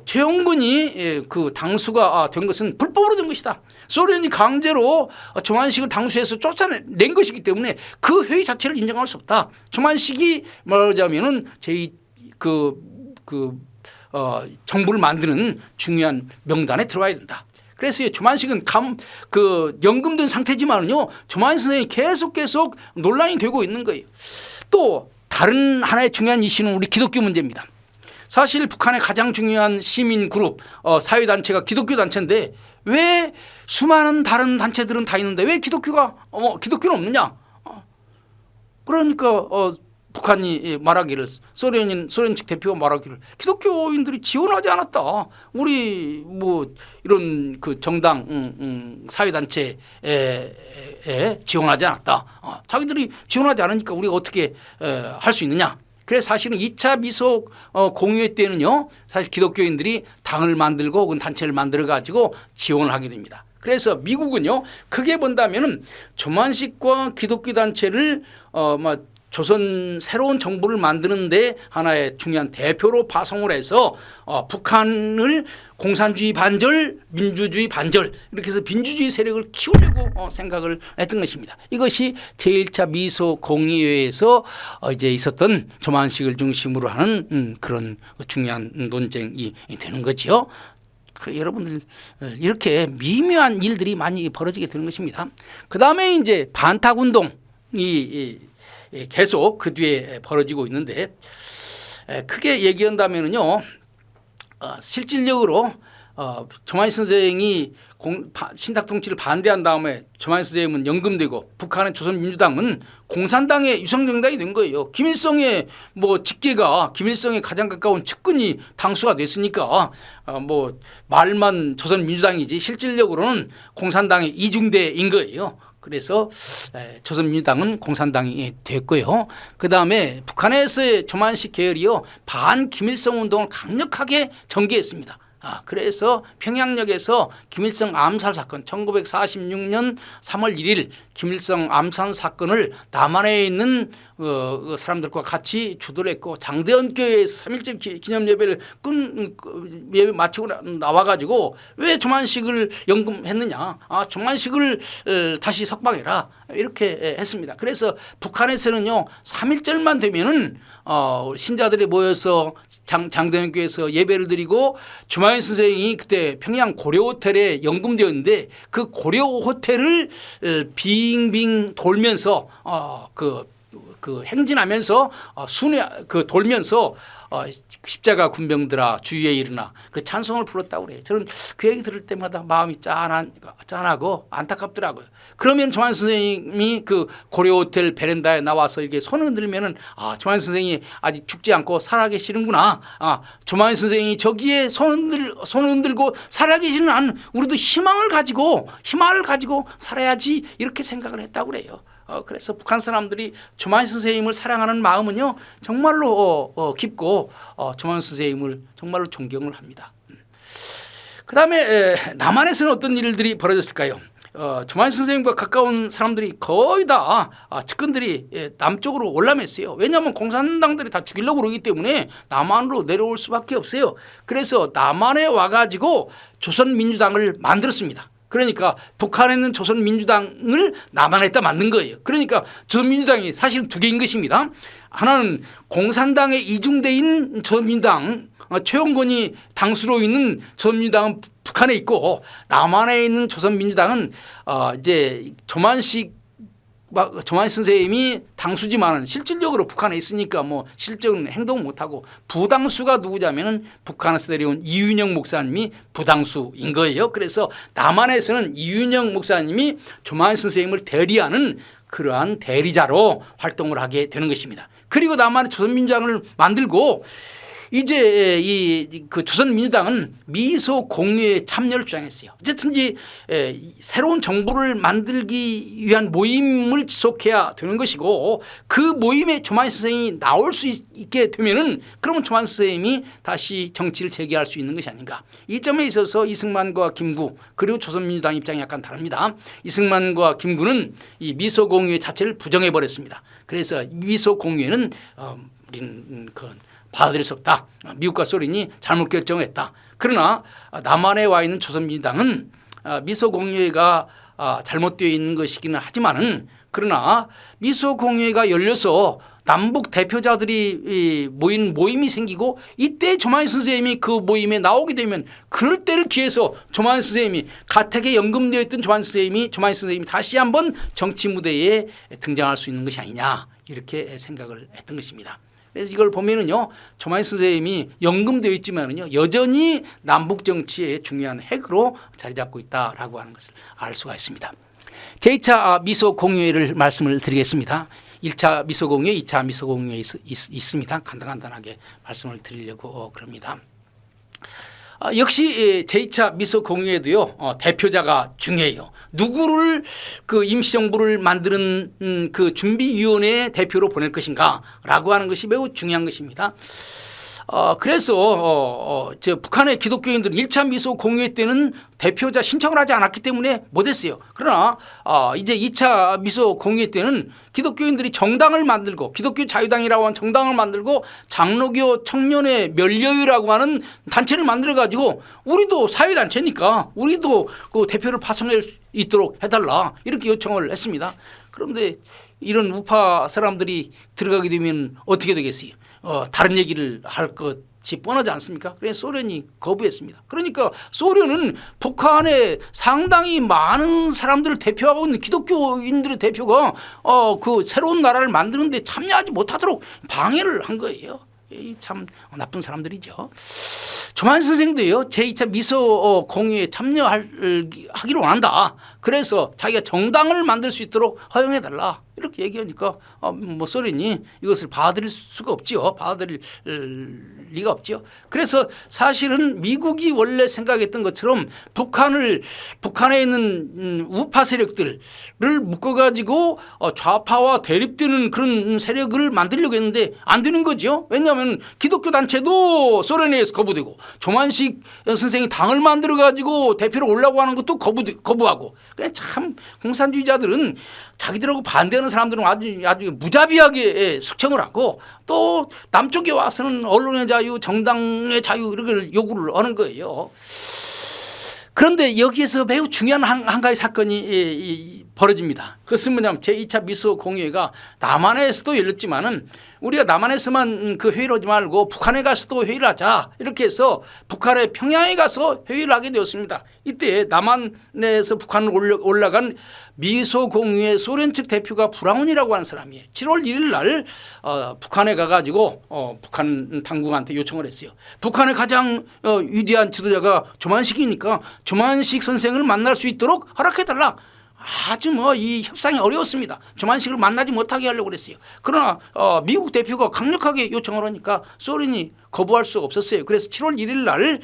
최용곤이 그 당수가 된 것은 불법으로 된 것이다. 소련이 강제로 조만식을 당수에서 쫓아낸 것이기 때문에 그 회의 자체를 인정할 수 없다. 조만식이 말하자면은 정부를 만드는 중요한 명단에 들어와야 된다. 그래서 조만식은 연금된 상태지만은요 조만식 선생이 계속 논란이 되고 있는 거예요. 또 다른 하나의 중요한 이슈는 우리 기독교 문제입니다. 사실 북한의 가장 중요한 시민 그룹 사회단체가 기독교 단체인데 왜 수많은 다른 단체들은 다 있는데 왜 기독교는 없느냐. 그러니까 북한이 말하기를 소련 측 대표가 말하기를 기독교인들이 지원하지 않았다. 우리 뭐 이런 그 정당 사회단체에 지원하지 않았다. 자기들이 지원하지 않으니까 우리가 어떻게 할 수 있느냐. 그래서 사실은 2차 미소 공유회 때는요 사실 기독교인들이 당을 만들고 혹은 단체를 만들어 가지고 지원을 하게 됩니다. 그래서 미국은요 크게 본다면은 조만식과 기독교 단체를 조선 새로운 정부를 만드는데 하나의 중요한 대표로 파송을 해서 북한을 공산주의 반절, 민주주의 반절 이렇게 해서 민주주의 세력을 키우려고 생각을 했던 것입니다. 이것이 제1차 미소 공의회에서 이제 있었던 조만식을 중심으로 하는 그런 중요한 논쟁이 되는 거지요. 여러분들 이렇게 미묘한 일들이 많이 벌어지게 되는 것입니다. 그 다음에 이제 반탁운동이 계속 그 뒤에 벌어지고 있는데 크게 얘기한다면요 실질적으로 조만식 선생이 신탁 통치를 반대한 다음에 조만식 선생은 연금되고 북한의 조선민주당은 공산당의 유성정당이 된 거예요. 김일성의 직계가 김일성의 가장 가까운 측근이 당수가 됐으니까 말만 조선민주당이지 실질적으로는 공산당의 이중대인 거예요. 그래서 조선민주당은 공산당이 됐고요. 그다음에 북한에서의 조만식 계열이요 반김일성 운동을 강력하게 전개했습니다. 그래서 평양역에서 김일성 암살 사건 1946년 3월 1일 김일성 암살 사건을 남한에 있는 사람들과 같이 주도를 했고 장대원교회에서 3.1절 기념 예배를 예배 마치고 나와가지고 왜 조만식을 연금했느냐. 조만식을 다시 석방해라. 이렇게 했습니다. 그래서 북한에서는요 3.1절만 되면은 신자들이 모여서 장대원교회에서 예배를 드리고 조만식 선생이 그때 평양 고려호텔에 연금되었는데 그 고려호텔을 빙빙 돌면서 행진하면서 돌면서 십자가 군병들아 주위에 일어나 그 찬송을 불렀다고 그래요. 저는 그 얘기 들을 때마다 마음이 짠하고 안타깝더라고요. 그러면 조만 선생님이 그 고려호텔 베란다에 나와서 이렇게 손을 흔들면은 조만 선생이 아직 죽지 않고 살아계시는구나. 조만 선생이 저기에 손을 흔들고 살아계시는 한 우리도 희망을 가지고 살아야지 이렇게 생각을 했다고 그래요. 그래서 북한 사람들이 조만 선생님을 사랑하는 마음은요 정말로 깊고 조만 선생님을 정말로 존경을 합니다. 그다음에 남한에서는 어떤 일들이 벌어졌을까요? 조만 선생님과 가까운 사람들이 거의 다 측근들이 남쪽으로 올라맸어요. 왜냐하면 공산당들이 다 죽이려고 그러기 때문에 남한으로 내려올 수밖에 없어요. 그래서 남한에 와가지고 조선민주당을 만들었습니다. 그러니까 북한에 있는 조선민주당을 남한에다 만든 거예요. 그러니까 조선민주당이 사실은 두 개인 것입니다. 하나는 공산당에 이중대인 조선민주당, 최용건이 당수로 있는 조선민주당은 북한에 있고 남한에 있는 조선민주당은 이제 조만 선생님이 당수지만은 실질적으로 북한에 있으니까 뭐 실적인 행동 못하고 부당수가 누구냐면은 북한에서 내려온 이윤영 목사님이 부당수인 거예요. 그래서 남한에서는 이윤영 목사님이 조만 선생님을 대리하는 그러한 대리자로 활동을 하게 되는 것입니다. 그리고 남한의 조선민주당을 만들고 이제 그 조선민주당은 미소 공유에 참여를 주장했어요. 어쨌든지 새로운 정부를 만들기 위한 모임을 지속해야 되는 것이고 그 모임에 조만 선생님이 나올 수 있게 되면은 그러면 조만 선생님이 다시 정치를 재개할 수 있는 것이 아닌가. 이 점에 있어서 이승만과 김구 그리고 조선민주당 입장이 약간 다릅니다. 이승만과 김구는 이 미소 공유 자체를 부정해 버렸습니다. 그래서 미소 공유에는 우리는 받아들일 수 없다. 미국과 소련이 잘못 결정했다. 그러나 남한에 와 있는 조선민주당은 미소공유회가 잘못되어 있는 것이기는 하지만은 그러나 미소공유회가 열려서 남북 대표자들이 모인 모임이 생기고 이때 조만 선생님이 그 모임에 나오게 되면 그럴 때를 기해서 조만 선생님이 가택에 연금되어 있던 조만 선생님이 다시 한번 정치 무대에 등장할 수 있는 것이 아니냐 이렇게 생각을 했던 것입니다. 그래서 이걸 보면은요, 조만 선생님이 연금되어 있지만은요, 여전히 남북 정치의 중요한 핵으로 자리 잡고 있다라고 하는 것을 알 수가 있습니다. 제2차 미소 공유회를 말씀을 드리겠습니다. 1차 미소 공유회, 2차 미소 공유회 있습니다. 간단하게 말씀을 드리려고 그럽니다. 역시 제2차 미소 공유회도요 대표자가 중요해요. 누구를 그 임시정부를 만드는 그 준비위원회 대표로 보낼 것인가라고 하는 것이 매우 중요한 것입니다. 그래서 북한의 기독교인들은 1차 미소 공유회 때는 대표자 신청을 하지 않았기 때문에 못했어요. 그러나 이제 2차 미소 공유회 때는 기독교인들이 정당을 만들고 기독교 자유당이라고 하는 정당을 만들고 장로교 청년의 멸려유라고 하는 단체를 만들어 가지고 우리도 사회단체니까 우리도 그 대표를 파송할 수 있도록 해달라 이렇게 요청을 했습니다. 그런데 이런 우파 사람들이 들어가게 되면 어떻게 되겠어요? 다른 얘기를 할 것이 뻔하지 않습니까? 그래서 소련이 거부했습니다. 그러니까 소련은 북한에 상당히 많은 사람들을 대표하고 있는 기독교인들의 대표가 그 새로운 나라를 만드는 데 참여하지 못하도록 방해를 한 거예요. 참 나쁜 사람들이죠. 조만 선생도요 제2차 미소 공유에 참여하기를 원한다. 그래서 자기가 정당을 만들 수 있도록 허용해달라 이렇게 얘기하니까 뭐 소련이 이것을 받아들일 수가 없지요. 받아들일 리가 없지요. 그래서 사실은 미국이 원래 생각했던 것처럼 북한에 있는 우파 세력들을 묶어가지고 좌파와 대립되는 그런 세력을 만들려고 했는데 안 되는 거죠. 왜냐하면 기독교 단체도 소련에 의해서 거부되고 조만식 선생이 당을 만들어 가지고 대표로 올라고 하는 것도 거부하고 그냥 참 공산주의자들은 자기들하고 반대하는 사람들은 아주 무자비하게 숙청을 하고 또 남쪽에 와서는 언론의 자유, 정당의 자유 이렇게 요구를 하는 거예요. 그런데 여기에서 매우 중요한 한 가지 사건이 벌어집니다. 그것은 뭐냐면 제2차 미소 공유회가 남한에서도 열렸지만은 우리가 남한에서만 그 회의를 하지 말고 북한에 가서도 회의를 하자 이렇게 해서 북한의 평양에 가서 회의를 하게 되었습니다. 이때 남한에서 북한을 올라간 미소 공유회 소련 측 대표가 브라운이라고 하는 사람이에요. 7월 1일 날 북한에 가가지고 북한 당국한테 요청을 했어요. 북한의 가장 위대한 지도자가 조만식이니까 조만식 선생을 만날 수 있도록 허락해달라. 아주 이 협상이 어려웠습니다. 조만식을 만나지 못하게 하려고 그랬어요. 그러나 미국 대표가 강력하게 요청을 하니까 소련이 거부할 수가 없었어요. 그래서 7월 1일 날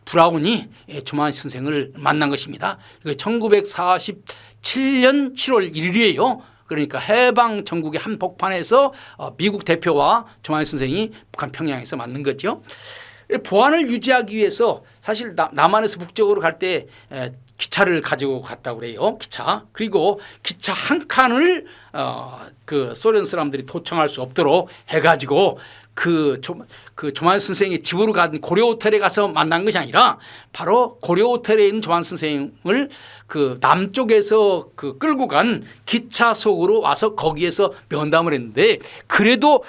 브라운이 조만식 선생을 만난 것입니다. 1947년 7월 1일이에요. 그러니까 해방 전국의 한복판에서 미국 대표와 조만식 선생이 북한 평양에서 만난 거죠. 보안을 유지하기 위해서 사실 남한에서 북쪽으로 갈 때 기차를 가지고 갔다고 그래요. 기차. 그리고 기차 한 칸을 소련 사람들이 도청할 수 없도록 해가지고 조만식 선생의 집으로 간 고려 호텔에 가서 만난 것이 아니라 바로 고려 호텔에 있는 조만식 선생을 남쪽에서 끌고 간 기차 속으로 와서 거기에서 면담을 했는데 그래도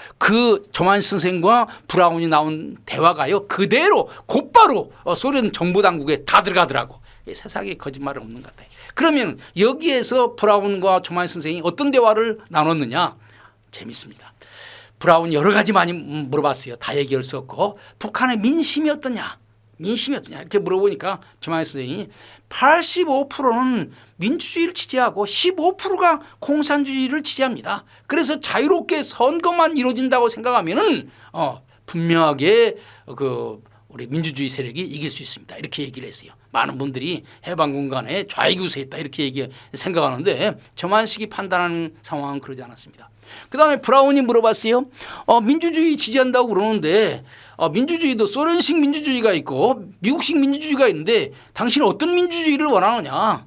조만식 선생과 브라운이 나온 대화가요 그대로 곧바로 소련 정부 당국에 다 들어가더라고. 세상에 거짓말은 없는 것 같아요. 그러면 여기에서 브라운과 조만식 선생이 어떤 대화를 나눴느냐 재밌습니다. 브라운이 여러 가지 많이 물어봤어요. 다 얘기할 수 없고 북한의 민심이 어떠냐 이렇게 물어보니까 조만식 선생이 85%는 민주주의를 지지하고 15%가 공산주의를 지지합니다. 그래서 자유롭게 선거만 이루어진다고 생각하면은 분명하게 우리 민주주의 세력이 이길 수 있습니다. 이렇게 얘기를 했어요. 많은 분들이 해방 공간에 좌익우세했다 이렇게 생각하는데 조만식이 판단하는 상황은 그러지 않았습니다. 그다음에 브라운이 물어봤어요. 민주주의 지지한다고 그러는데 민주주의도 소련식 민주주의가 있고 미국식 민주주의가 있는데 당신은 어떤 민주주의를 원하느냐.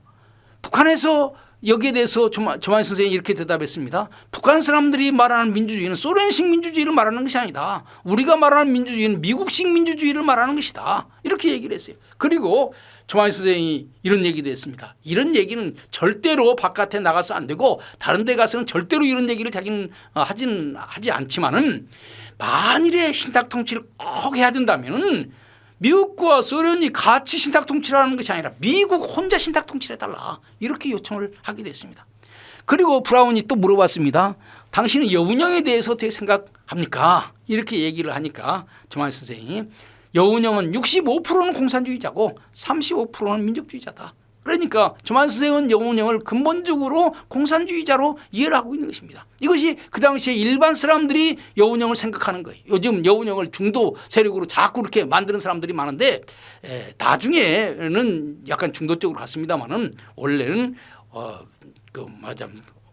북한에서 여기에 대해서 조만식 선생이 이렇게 대답했습니다. 북한 사람들이 말하는 민주주의는 소련식 민주주의를 말하는 것이 아니다. 우리가 말하는 민주주의는 미국식 민주주의를 말하는 것이다. 이렇게 얘기를 했어요. 그리고 조만식 선생이 이런 얘기도 했습니다. 이런 얘기는 절대로 바깥에 나가서 안 되고 다른 데 가서는 절대로 이런 얘기를 자기는 하지 않지만은 만일에 신탁 통치를 꼭 해야 된다면은 미국과 소련이 같이 신탁 통치를 하는 것이 아니라 미국 혼자 신탁 통치를 해달라 이렇게 요청을 하게 됐습니다. 그리고 브라운이 또 물어봤습니다. 당신은 여운형에 대해서 어떻게 생각합니까? 이렇게 얘기를 하니까 조만식 선생이 여운형은 65%는 공산주의자고 35%는 민족주의자다. 그러니까 조만식 선생은 여운형을 근본적으로 공산주의자로 이해를 하고 있는 것입니다. 이것이 그 당시에 일반 사람들이 여운형을 생각하는 거예요. 요즘 여운형을 중도 세력으로 자꾸 그렇게 만드는 사람들이 많은데 나중에는 약간 중도 쪽으로 갔습니다만은 원래는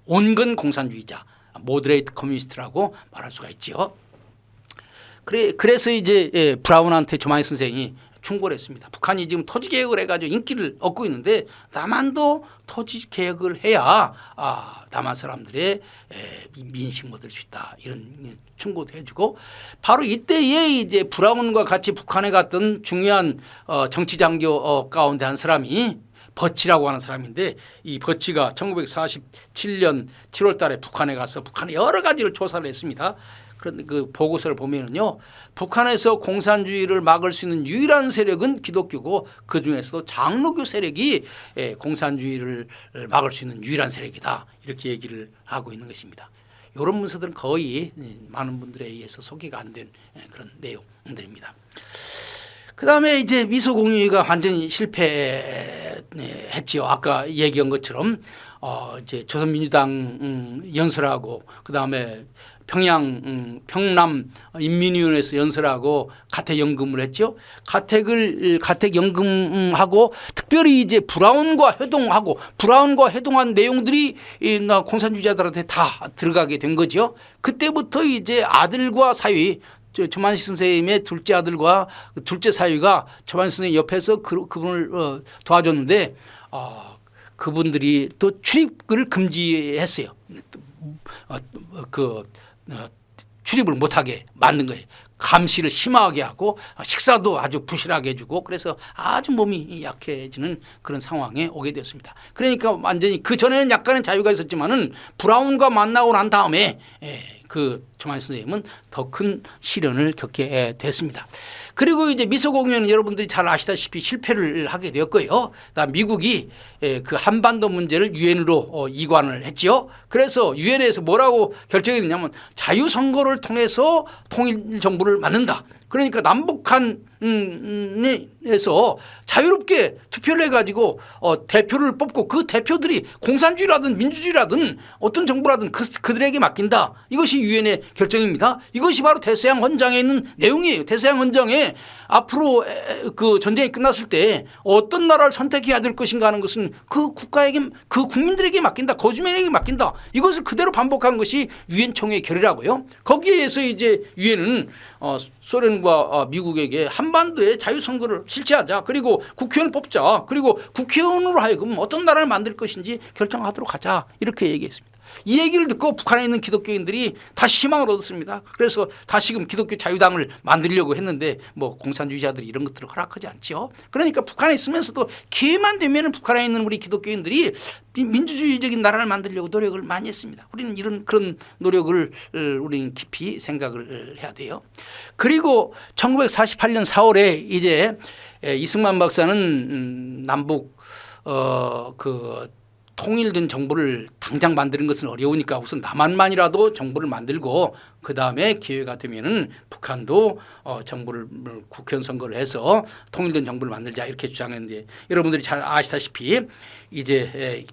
온건 공산주의자, 모더레이트 커뮤니스트라고 말할 수가 있죠. 그래서 이제 브라운한테 조만식 선생이 충고를 했습니다. 북한이 지금 토지개혁을 해가지고 인기를 얻고 있는데 남한도 토지개혁을 해야 남한 사람들의 민심 얻을 수 있다. 이런 충고도 해주고 바로 이때에 이제 브라운과 같이 북한에 갔던 중요한 정치장교 가운데 한 사람이 버치라고 하는 사람인데 이 버치가 1947년 7월 달에 북한에 가서 북한의 여러 가지를 조사를 했습니다. 그런데 그 보고서를 보면은요, 북한에서 공산주의를 막을 수 있는 유일한 세력은 기독교고 그 중에서도 장로교 세력이 공산주의를 막을 수 있는 유일한 세력이다. 이렇게 얘기를 하고 있는 것입니다. 이런 문서들은 거의 많은 분들에 의해서 소개가 안 된 그런 내용들입니다. 그다음에 이제 미소 공유회가 완전히 실패했지요. 아까 얘기한 것처럼 이제 조선민주당 연설하고 그다음에 평남 인민위원회에서 연설하고 가택연금을 했죠. 가택연금하고 특별히 이제 브라운과 회동한 내용들이 공산주의자들한테 다 들어가게 된 거죠. 그때부터 이제 아들과 사위 조만식 선생님의 둘째 아들과 둘째 사위가 조만식 선생님 옆에서 그분을 도와줬는데 그분들이 또 출입을 금지했어요. 출입을 못하게 만든 거예요. 감시를 심하게 하고 식사도 아주 부실하게 해주고 그래서 아주 몸이 약해지는 그런 상황에 오게 되었습니다. 그러니까 완전히 그 전에는 약간의 자유가 있었지만은 브라운과 만나고 난 다음에 그 조만희 선생님은 더 큰 시련을 겪게 됐습니다. 그리고 이제 미소공연은 여러분들이 잘 아시다시피 실패를 하게 되었고요. 그다음 미국이 그 한반도 문제를 유엔으로 이관을 했지요. 그래서 유엔에서 뭐라고 결정했느냐면 자유선거를 통해서 통일 정부를 만든다. 그러니까 남북한에서 자유롭게 투표를 해가지고 대표를 뽑고 그 대표들이 공산주의라든 민주주의라든 어떤 정부라든 그들에게 맡긴다. 이것이 유엔의 결정입니다. 이것이 바로 대서양 헌장에 있는 내용이에요. 대서양 헌장에 앞으로 그 전쟁이 끝났을 때 어떤 나라를 선택해야 될 것인가 하는 것은 그 국가에게 그 국민들에게 맡긴다. 거주민에게 맡긴다. 이것을 그대로 반복한 것이 유엔 총회의 결의라고요. 거기에 의해서 이제 유엔은 소련과 미국에게 한반도에 자유선거를 실시하자. 그리고 국회의원 뽑자. 그리고 국회의원으로 하여금 어떤 나라를 만들 것인지 결정하도록 하자. 이렇게 얘기했습니다. 이 얘기를 듣고 북한에 있는 기독교인들이 다시 희망을 얻었습니다. 그래서 다시금 기독교 자유당을 만들려고 했는데 뭐 공산주의자들이 이런 것들을 허락하지 않죠. 그러니까 북한에 있으면서도 기회만 되면 북한에 있는 우리 기독교인들이 민주주의적인 나라를 만들려고 노력을 많이 했습니다. 우리는 그런 노력을 우리는 깊이 생각을 해야 돼요. 그리고 1948년 4월에 이제 이승만 박사는 남북 그 통일된 정부를 당장 만드는 것은 어려우니까 우선 남한만이라도 정부를 만들고 그다음에 기회가 되면은 북한도 정부를 국회의원 선거를 해서 통일된 정부를 만들자 이렇게 주장했는데 여러분들이 잘 아시다시피 이제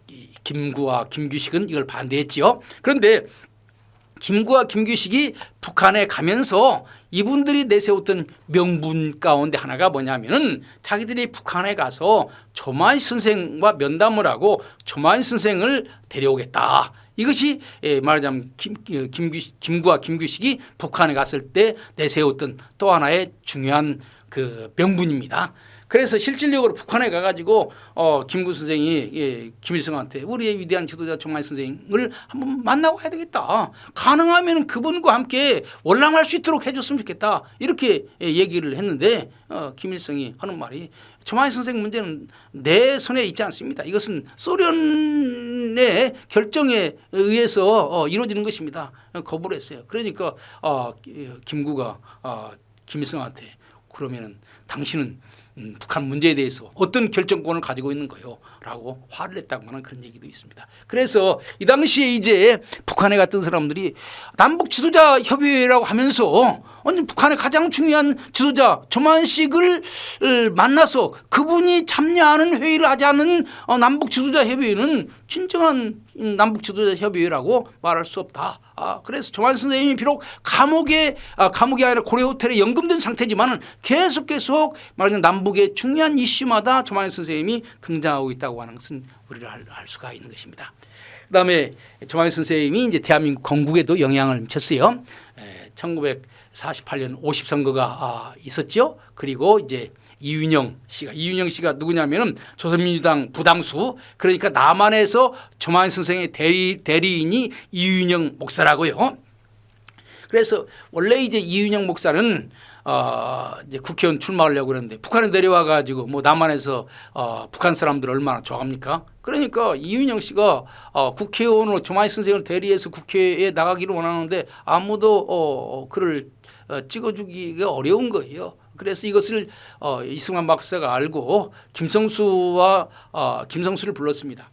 김구와 김규식은 이걸 반대했지요. 그런데 김구와 김규식이 북한에 가면서 이분들이 내세웠던 명분 가운데 하나가 뭐냐면은 자기들이 북한에 가서 조만희 선생과 면담을 하고 조만희 선생을 데려오겠다. 이것이 말하자면 김구와 김규식이 북한에 갔을 때 내세웠던 또 하나의 중요한 그 명분입니다. 그래서 실질적으로 북한에 가가지고 김구 선생이 김일성한테 우리의 위대한 지도자 조만희 선생을 한번 만나고 해야 되겠다. 가능하면 그분과 함께 월남할 수 있도록 해줬으면 좋겠다. 이렇게 얘기를 했는데 김일성이 하는 말이 조만희 선생 문제는 내 손에 있지 않습니다. 이것은 소련의 결정에 의해서 이루어지는 것입니다. 거부를 했어요. 그러니까 김구가 김일성한테 그러면은 당신은 북한 문제에 대해서 어떤 결정권을 가지고 있는 거요? 라고 화를 냈다고 하는 그런 얘기도 있습니다. 그래서 이 당시에 이제 북한에 갔던 사람들이 남북 지도자 협의회라고 하면서 아니 북한의 가장 중요한 지도자 조만식을 만나서 그분이 참여하는 회의를 하지 않은 남북 지도자 협의회는 진정한 남북 지도자 협의회라고 말할 수 없다. 그래서 조만희 선생님이 비록 감옥이 아니라 고려 호텔에 연금된 상태지만은 계속 말하자면 남북의 중요한 이슈마다 조만희 선생님이 등장하고 있다고 하는 것은 우리가 알 수가 있는 것입니다. 그다음에 조만희 선생님이 이제 대한민국 건국에도 영향을 미쳤어요. 1948년 50선거가 있었죠. 그리고 이제 이윤영 씨가 누구냐면은 조선민주당 부당수 그러니까 남한에서 조만희 선생의 대리인이 이윤영 목사라고요. 그래서 원래 이제 이윤영 목사는 이제 국회의원 출마하려고 그러는데 북한에 내려와 가지고 뭐 남한에서 북한 사람들 얼마나 좋아합니까? 그러니까 이윤영 씨가 국회의원으로 조만희 선생을 대리해서 국회에 나가기를 원하는데 아무도 그를 찍어주기가 어려운 거예요. 그래서 이것을 이승만 박사가 알고 김성수를 불렀습니다.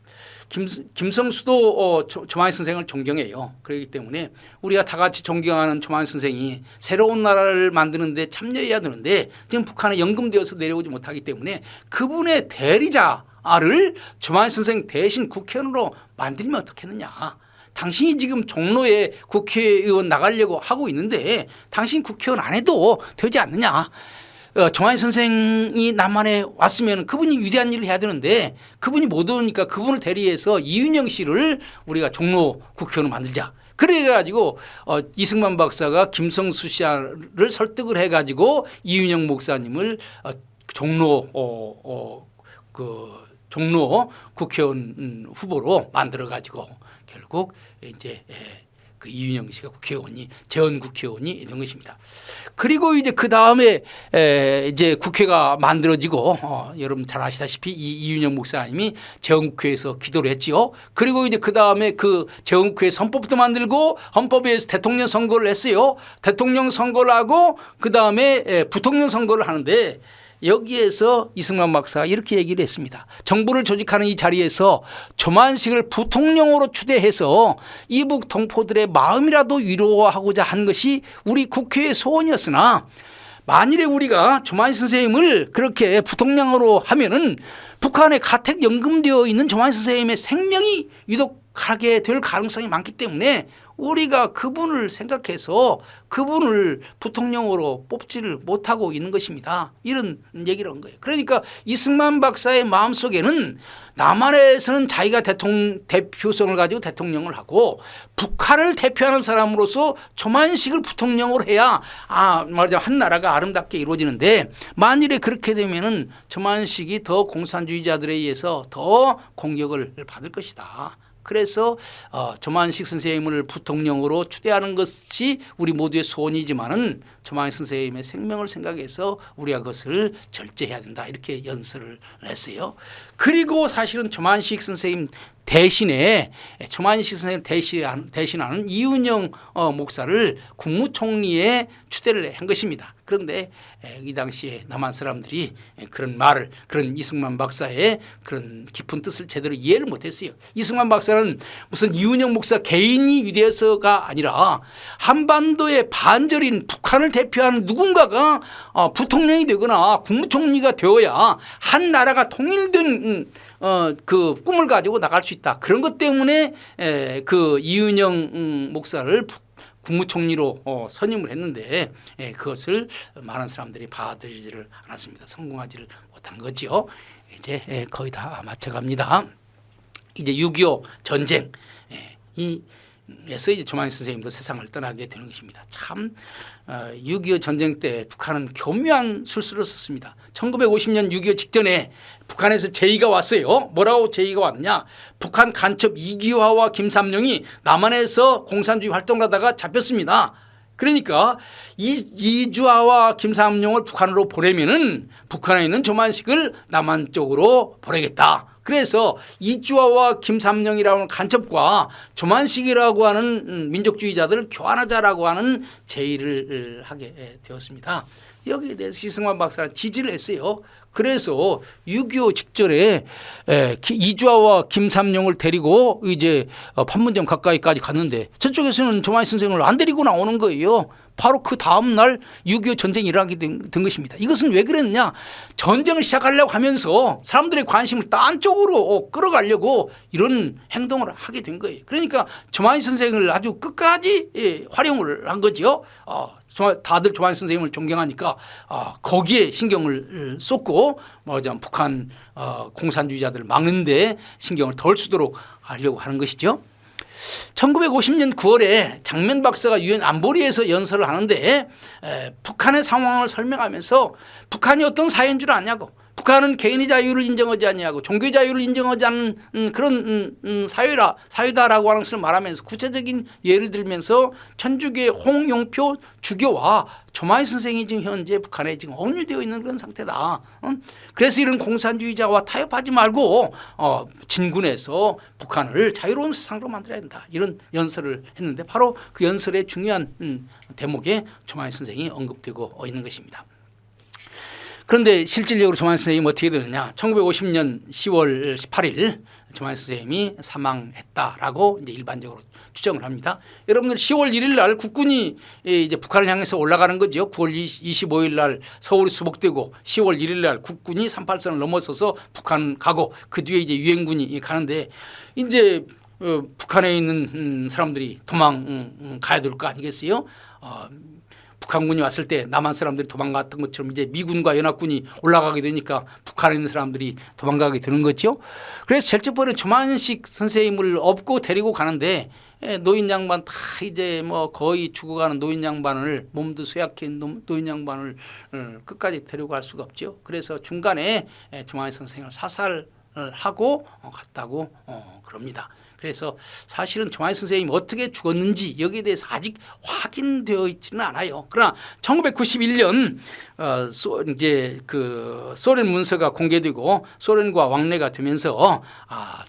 김성수도 조만희 선생을 존경해요. 그렇기 때문에 우리가 다 같이 존경하는 조만희 선생이 새로운 나라를 만드는 데 참여해야 되는데 지금 북한에 연금되어서 내려오지 못하기 때문에 그분의 대리자를 조만희 선생 대신 국회의원으로 만들면 어떻겠느냐. 당신이 지금 종로에 국회의원 나가려고 하고 있는데 당신 국회의원 안 해도 되지 않느냐. 조만희 선생이 남한에 왔으면 그분이 위대한 일을 해야 되는데 그분이 못 오니까 그분을 대리해서 이윤영 씨를 우리가 종로 국회의원을 만들자. 그래가지고 이승만 박사가 김성수 씨를 설득을 해가지고 이윤영 목사님을 종로 국회의원 후보로 만들어가지고 결국 이제 그 이윤영 씨가 국회의원이 재헌 국회의원이 된 것입니다. 그리고 이제 그 다음에 이제 국회가 만들어지고 여러분 잘 아시다시피 이 이윤영 목사님이 재헌국회에서 기도를 했지요. 그리고 이제 그 다음에 그 재헌국회 헌법부터 만들고 헌법에 의해서 대통령 선거를 했어요. 대통령 선거를 하고 그 다음에 부통령 선거를 하는데 여기에서 이승만 박사가 이렇게 얘기를 했습니다. 정부를 조직하는 이 자리에서 조만식을 부통령으로 추대해서 이북 동포들의 마음이라도 위로하고자 한 것이 우리 국회의 소원이었으나 만일에 우리가 조만식 선생님을 그렇게 부통령으로 하면은 북한에 가택 연금되어 있는 조만식 선생님의 생명이 위독하게 될 가능성이 많기 때문에 우리가 그분을 생각해서 그분을 부통령으로 뽑지를 못하고 있는 것입니다. 이런 얘기를 한 거예요. 그러니까 이승만 박사의 마음속에는 남한에서는 자기가 대표성을 가지고 대통령을 하고 북한을 대표하는 사람으로서 조만식을 부통령으로 해야 말하자면 한 나라가 아름답게 이루어지는데 만일에 그렇게 되면은 조만식이 더 공산주의자들에 의해서 더 공격을 받을 것이다. 그래서 조만식 선생님을 부통령으로 추대하는 것이 우리 모두의 소원이지만은 조만식 선생님의 생명을 생각해서 우리가 그것을 절제해야 된다. 이렇게 연설을 했어요. 그리고 사실은 조만식 선생님 대신에 조만식 선생님 대신하는 이윤영 목사를 국무총리에 추대를 한 것입니다. 그런데 이 당시에 남한 사람들이 그런 말을 그런 이승만 박사의 그런 깊은 뜻을 제대로 이해를 못했어요. 이승만 박사는 무슨 이윤영 목사 개인이 위대해서가 아니라 한반도의 반절인 북한을 대표하는 누군가가 부통령이 되거나 국무총리가 되어야 한 나라가 통일된 그 꿈을 가지고 나갈 수 있다. 그런 것 때문에 그 이윤영 목사를 국무총리로 선임을 했는데 그것을 많은 사람들이 받아들이지를 않았습니다. 성공하지를 못한 거죠. 이제 거의 다 맞춰갑니다. 이제 6.25 전쟁 에서 이제 조만식 선생님도 세상을 떠나게 되는 것입니다. 참 6.25 전쟁 때 북한은 교묘한 술수를 썼습니다. 1950년 6.25 직전에 북한에서 제의가 왔어요. 뭐라고 제의가 왔느냐. 북한 간첩 이기화와 김삼룡이 남한에서 공산주의 활동을 하다가 잡혔습니다. 그러니까 이주화와 김삼룡을 북한으로 보내면은 북한에 있는 조만식을 남한 쪽으로 보내겠다. 그래서 이주화와 김삼룡이라는 간첩과 조만식이라고 하는 민족주의자들을 교환하자라고 하는 제의를 하게 되었습니다. 여기에 대해서 이승만 박사는 지지를 했어요. 그래서 6.25 직전에 이주화와 김삼룡을 데리고 이제 판문점 가까이까지 갔는데 저쪽에서는 조만식 선생을 안 데리고 나오는 거예요. 바로 그 다음 날 6.25 전쟁이 일어나게 된 것입니다. 이것은 왜 그랬느냐. 전쟁을 시작하려고 하면서 사람들의 관심을 딴 쪽으로 끌어가려고 이런 행동을 하게 된 거예요. 그러니까 조만식 선생을 아주 끝까지 활용을 한 거죠. 다들 조만식 선생님을 존경하니까 거기에 신경을 쏟고 북한 공산주의자들을 막는데 신경을 덜 쓰도록 하려고 하는 것이죠. 1950년 9월에 장면 박사가 유엔 안보리에서 연설을 하는데 북한의 상황을 설명하면서 북한이 어떤 사회인 줄 아냐고, 북한은 개인의 자유를 인정하지 않냐고, 종교 자유를 인정하지 않는 그런 사회다라고 하는 것을 말하면서 구체적인 예를 들면서 천주교의 홍용표 주교와 조만식 선생이 지금 현재 북한에 지금 억류되어 있는 그런 상태다. 그래서 이런 공산주의자와 타협하지 말고 진군해서 북한을 자유로운 세상으로 만들어야 된다. 이런 연설을 했는데 바로 그 연설의 중요한 대목에 조만식 선생이 언급되고 있는 것입니다. 그런데 실질적으로 조만식 선생님이 어떻게 되느냐. 1950년 10월 18일 조만식 선생님이 사망했다라고 이제 일반적으로 추정을 합니다. 여러분들 10월 1일 날 국군이 이제 북한을 향해서 올라가는 거죠. 9월 25일 날 서울이 수복되고 10월 1일 날 국군이 38선을 넘어서서 북한 가고 그 뒤에 이제 유엔군이 가는데 이제 북한에 있는 사람들이 도망가야 될 거 아니겠어요? 북한군이 왔을 때 남한 사람들이 도망갔던 것처럼 이제 미군과 연합군이 올라가게 되니까 북한에 있는 사람들이 도망가게 되는 거죠. 그래서 제일 첫 번에 조만식 선생님을 업고 데리고 가는데 노인 양반 다 이제 뭐 거의 죽어가는 노인 양반을 몸도 쇠약한 노인 양반을 끝까지 데리고 갈 수가 없죠. 그래서 중간에 조만식 선생님을 사살을 하고 갔다고 그럽니다. 그래서 사실은 조만희 선생님이 어떻게 죽었는지 여기에 대해서 아직 확인되어 있지는 않아요. 그러나 1991년 이제 그 소련 문서가 공개되고 소련과 왕래가 되면서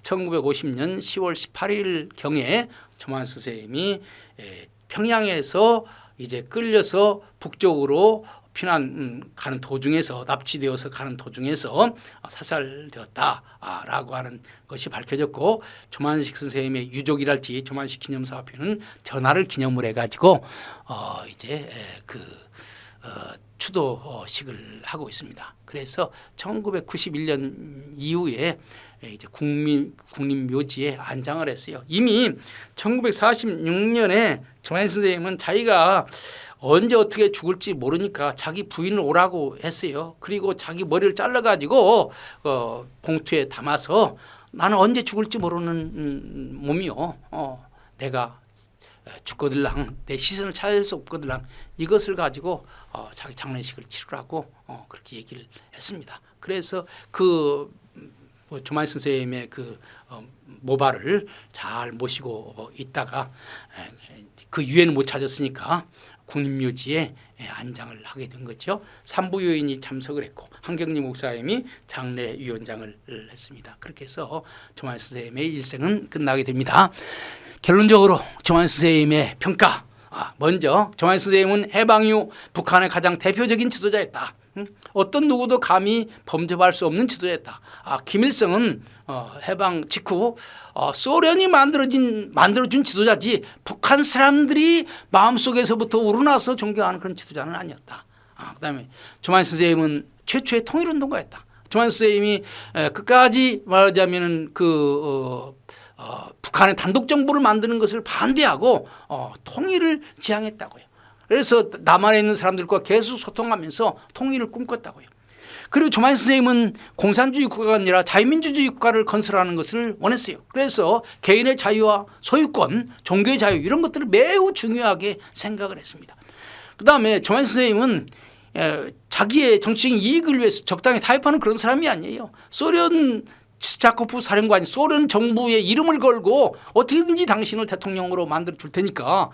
1950년 10월 18일 경에 조만희 선생님이 평양에서 이제 끌려서 북쪽으로 피난 가는 도중에서 납치되어서 가는 도중에서 사살되었다라고 하는 것이 밝혀졌고, 조만식 선생님의 유족이랄지 조만식 기념사업회는 전하를 기념을 해가지고 이제 추도식을 하고 있습니다. 그래서 1991년 이후에 이제 국립묘지에 안장을 했어요. 이미 1946년에 조만희 선생님은 자기가 언제 어떻게 죽을지 모르니까 자기 부인을 오라고 했어요. 그리고 자기 머리를 잘라가지고 봉투에 담아서 나는 언제 죽을지 모르는 몸이요. 내가 죽거들랑 내 시선을 찾을 수 없거들랑 이것을 가지고 자기 장례식을 치르라고 그렇게 얘기를 했습니다. 그래서 조만희 선생님의 모발을 잘 모시고 있다가 그 유해는 못 찾았으니까 국립묘지에 안장을 하게 된 거죠. 산부요인이 참석을 했고 한경리 목사님이 장례위원장을 했습니다. 그렇게 해서 조만희 선생님의 일생은 끝나게 됩니다. 결론적으로 조만희 선생님의 평가, 먼저 조만희 선생님은 해방 이후 북한의 가장 대표적인 지도자였다. 어떤 누구도 감히 범접할 수 없는 지도자였다. 김일성은 해방 직후 소련이 만들어준 지도자지 북한 사람들이 마음속에서부터 우러나서 존경하는 그런 지도자는 아니었다. 그다음에 조만희 선생님은 최초의 통일운동가였다. 조만희 선생님이 끝까지 말하자면 북한의 단독 정부를 만드는 것을 반대하고 통일을 지향했다고요. 그래서 남한에 있는 사람들과 계속 소통하면서 통일을 꿈꿨다고요. 그리고 조만희 선생님은 공산주의 국가가 아니라 자유민주주의 국가를 건설하는 것을 원했어요. 그래서 개인의 자유와 소유권, 종교의 자유 이런 것들을 매우 중요하게 생각을 했습니다. 그다음에 조만희 선생님은 자기의 정치적인 이익을 위해서 적당히 타협하는 그런 사람이 아니에요. 소련 스타코프 사령관이 소련 정부의 이름을 걸고 어떻게든지 당신을 대통령으로 만들어 줄 테니까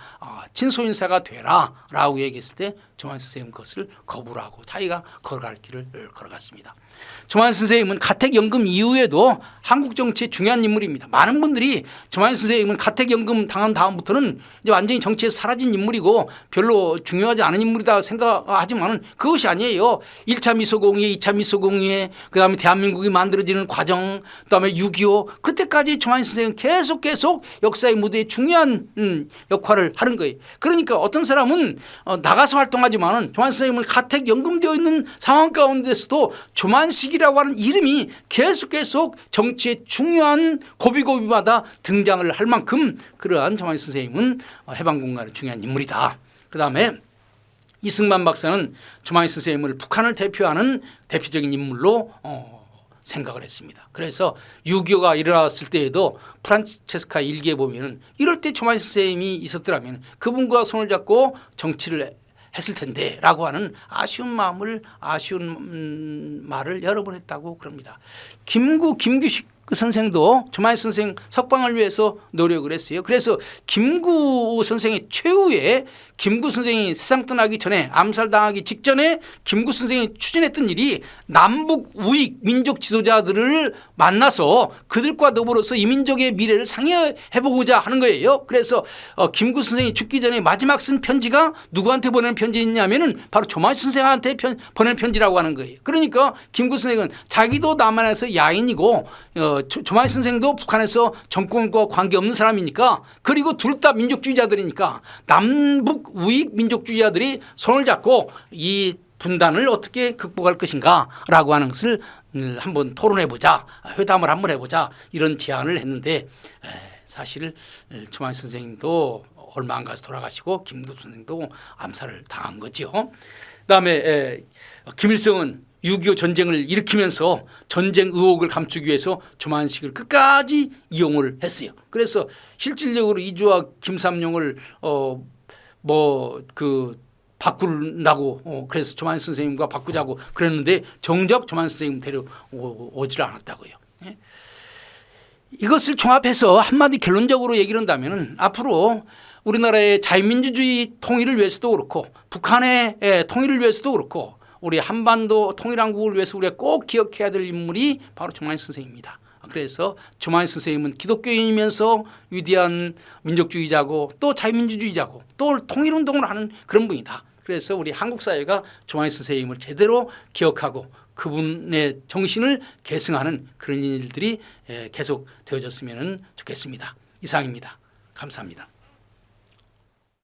친소인사가 되라 라고 얘기했을 때 조만희 선생님은 그것을 거부를 하고 자기가 걸어갈 길을 걸어갔습니다. 조만희 선생님은 가택연금 이후에도 한국 정치의 중요한 인물입니다. 많은 분들이 조만희 선생님은 가택연금 당한 다음부터는 이제 완전히 정치에서 사라진 인물이고 별로 중요하지 않은 인물이다 생각하지만 그것이 아니에요. 1차 미소공의회, 2차 미소공의회, 그다음에 대한민국이 만들어지는 과정, 그다음에 6.25 그때까지 조만희 선생님은 계속 역사의 무대에 중요한 역할을 하는 거예요. 그러니까 어떤 사람은 나가서 활동하지만 조만희 선생님은 가택연금되어 있는 상황 가운데서도 조만식이라고 하는 이름이 계속 정치의 중요한 고비고비마다 등장을 할 만큼 그러한 조만희 선생님은 해방공간의 중요한 인물이다. 그다음에 이승만 박사는 조만희 선생님을 북한을 대표하는 대표적인 인물로 생각을 했습니다. 그래서 6.25가 일어났을 때에도 프란체스카 일기에 보면 이럴 때 조만희 선생님이 있었더라면 그분과 손을 잡고 정치를 했을 텐데 라고 하는 아쉬운 말을 여러 번 했다고 그럽니다. 김규식 선생도 조만희 선생 석방을 위해서 노력을 했어요. 그래서 김구 선생의 최후에 김구 선생이 세상 떠나기 전에 암살당하기 직전에 김구 선생이 추진했던 일이 남북 우익 민족 지도자들을 만나서 그들과 더불어서 이 민족의 미래를 상의해보고자 하는 거예요. 그래서 김구 선생이 죽기 전에 마지막 쓴 편지가 누구한테 보낸 편지였냐면은 바로 조만희 선생한테 보낸 편지라고 하는 거예요. 그러니까 김구 선생은 자기도 남한에서 야인이고 조만희 선생도 북한에서 정권과 관계없는 사람이니까 그리고 둘 다 민족주의자들이니까 남북 우익 민족주의자들이 손을 잡고 이 분단을 어떻게 극복할 것인가 라고 하는 것을 한번 토론해보자, 회담을 한번 해보자 이런 제안을 했는데 사실 조만희 선생님도 얼마 안 가서 돌아가시고 김구 선생도 암살을 당한 거죠. 그다음에 김일성은 6.25 전쟁을 일으키면서 전쟁 의혹을 감추기 위해서 조만식을 끝까지 이용을 했어요. 그래서 실질적으로 이주와 김삼룡을 바꾸려고 그래서 조만희 선생님과 바꾸자고 그랬는데 정작 조만희 선생님 데려오지를 않았다고요. 이것을 종합해서 한마디 결론적으로 얘기를 한다면 앞으로 우리나라의 자유민주주의 통일을 위해서도 그렇고 북한의 통일을 위해서도 그렇고 우리 한반도 통일한국을 위해서 우리가 꼭 기억해야 될 인물이 바로 조만희 선생입니다. 그래서 조만희 선생님은 기독교인이면서 위대한 민족주의자고 또 자유민주주의자고 또 통일운동을 하는 그런 분이다. 그래서 우리 한국 사회가 조만희 선생님을 제대로 기억하고 그분의 정신을 계승하는 그런 일들이 계속 되어졌으면 좋겠습니다. 이상입니다. 감사합니다.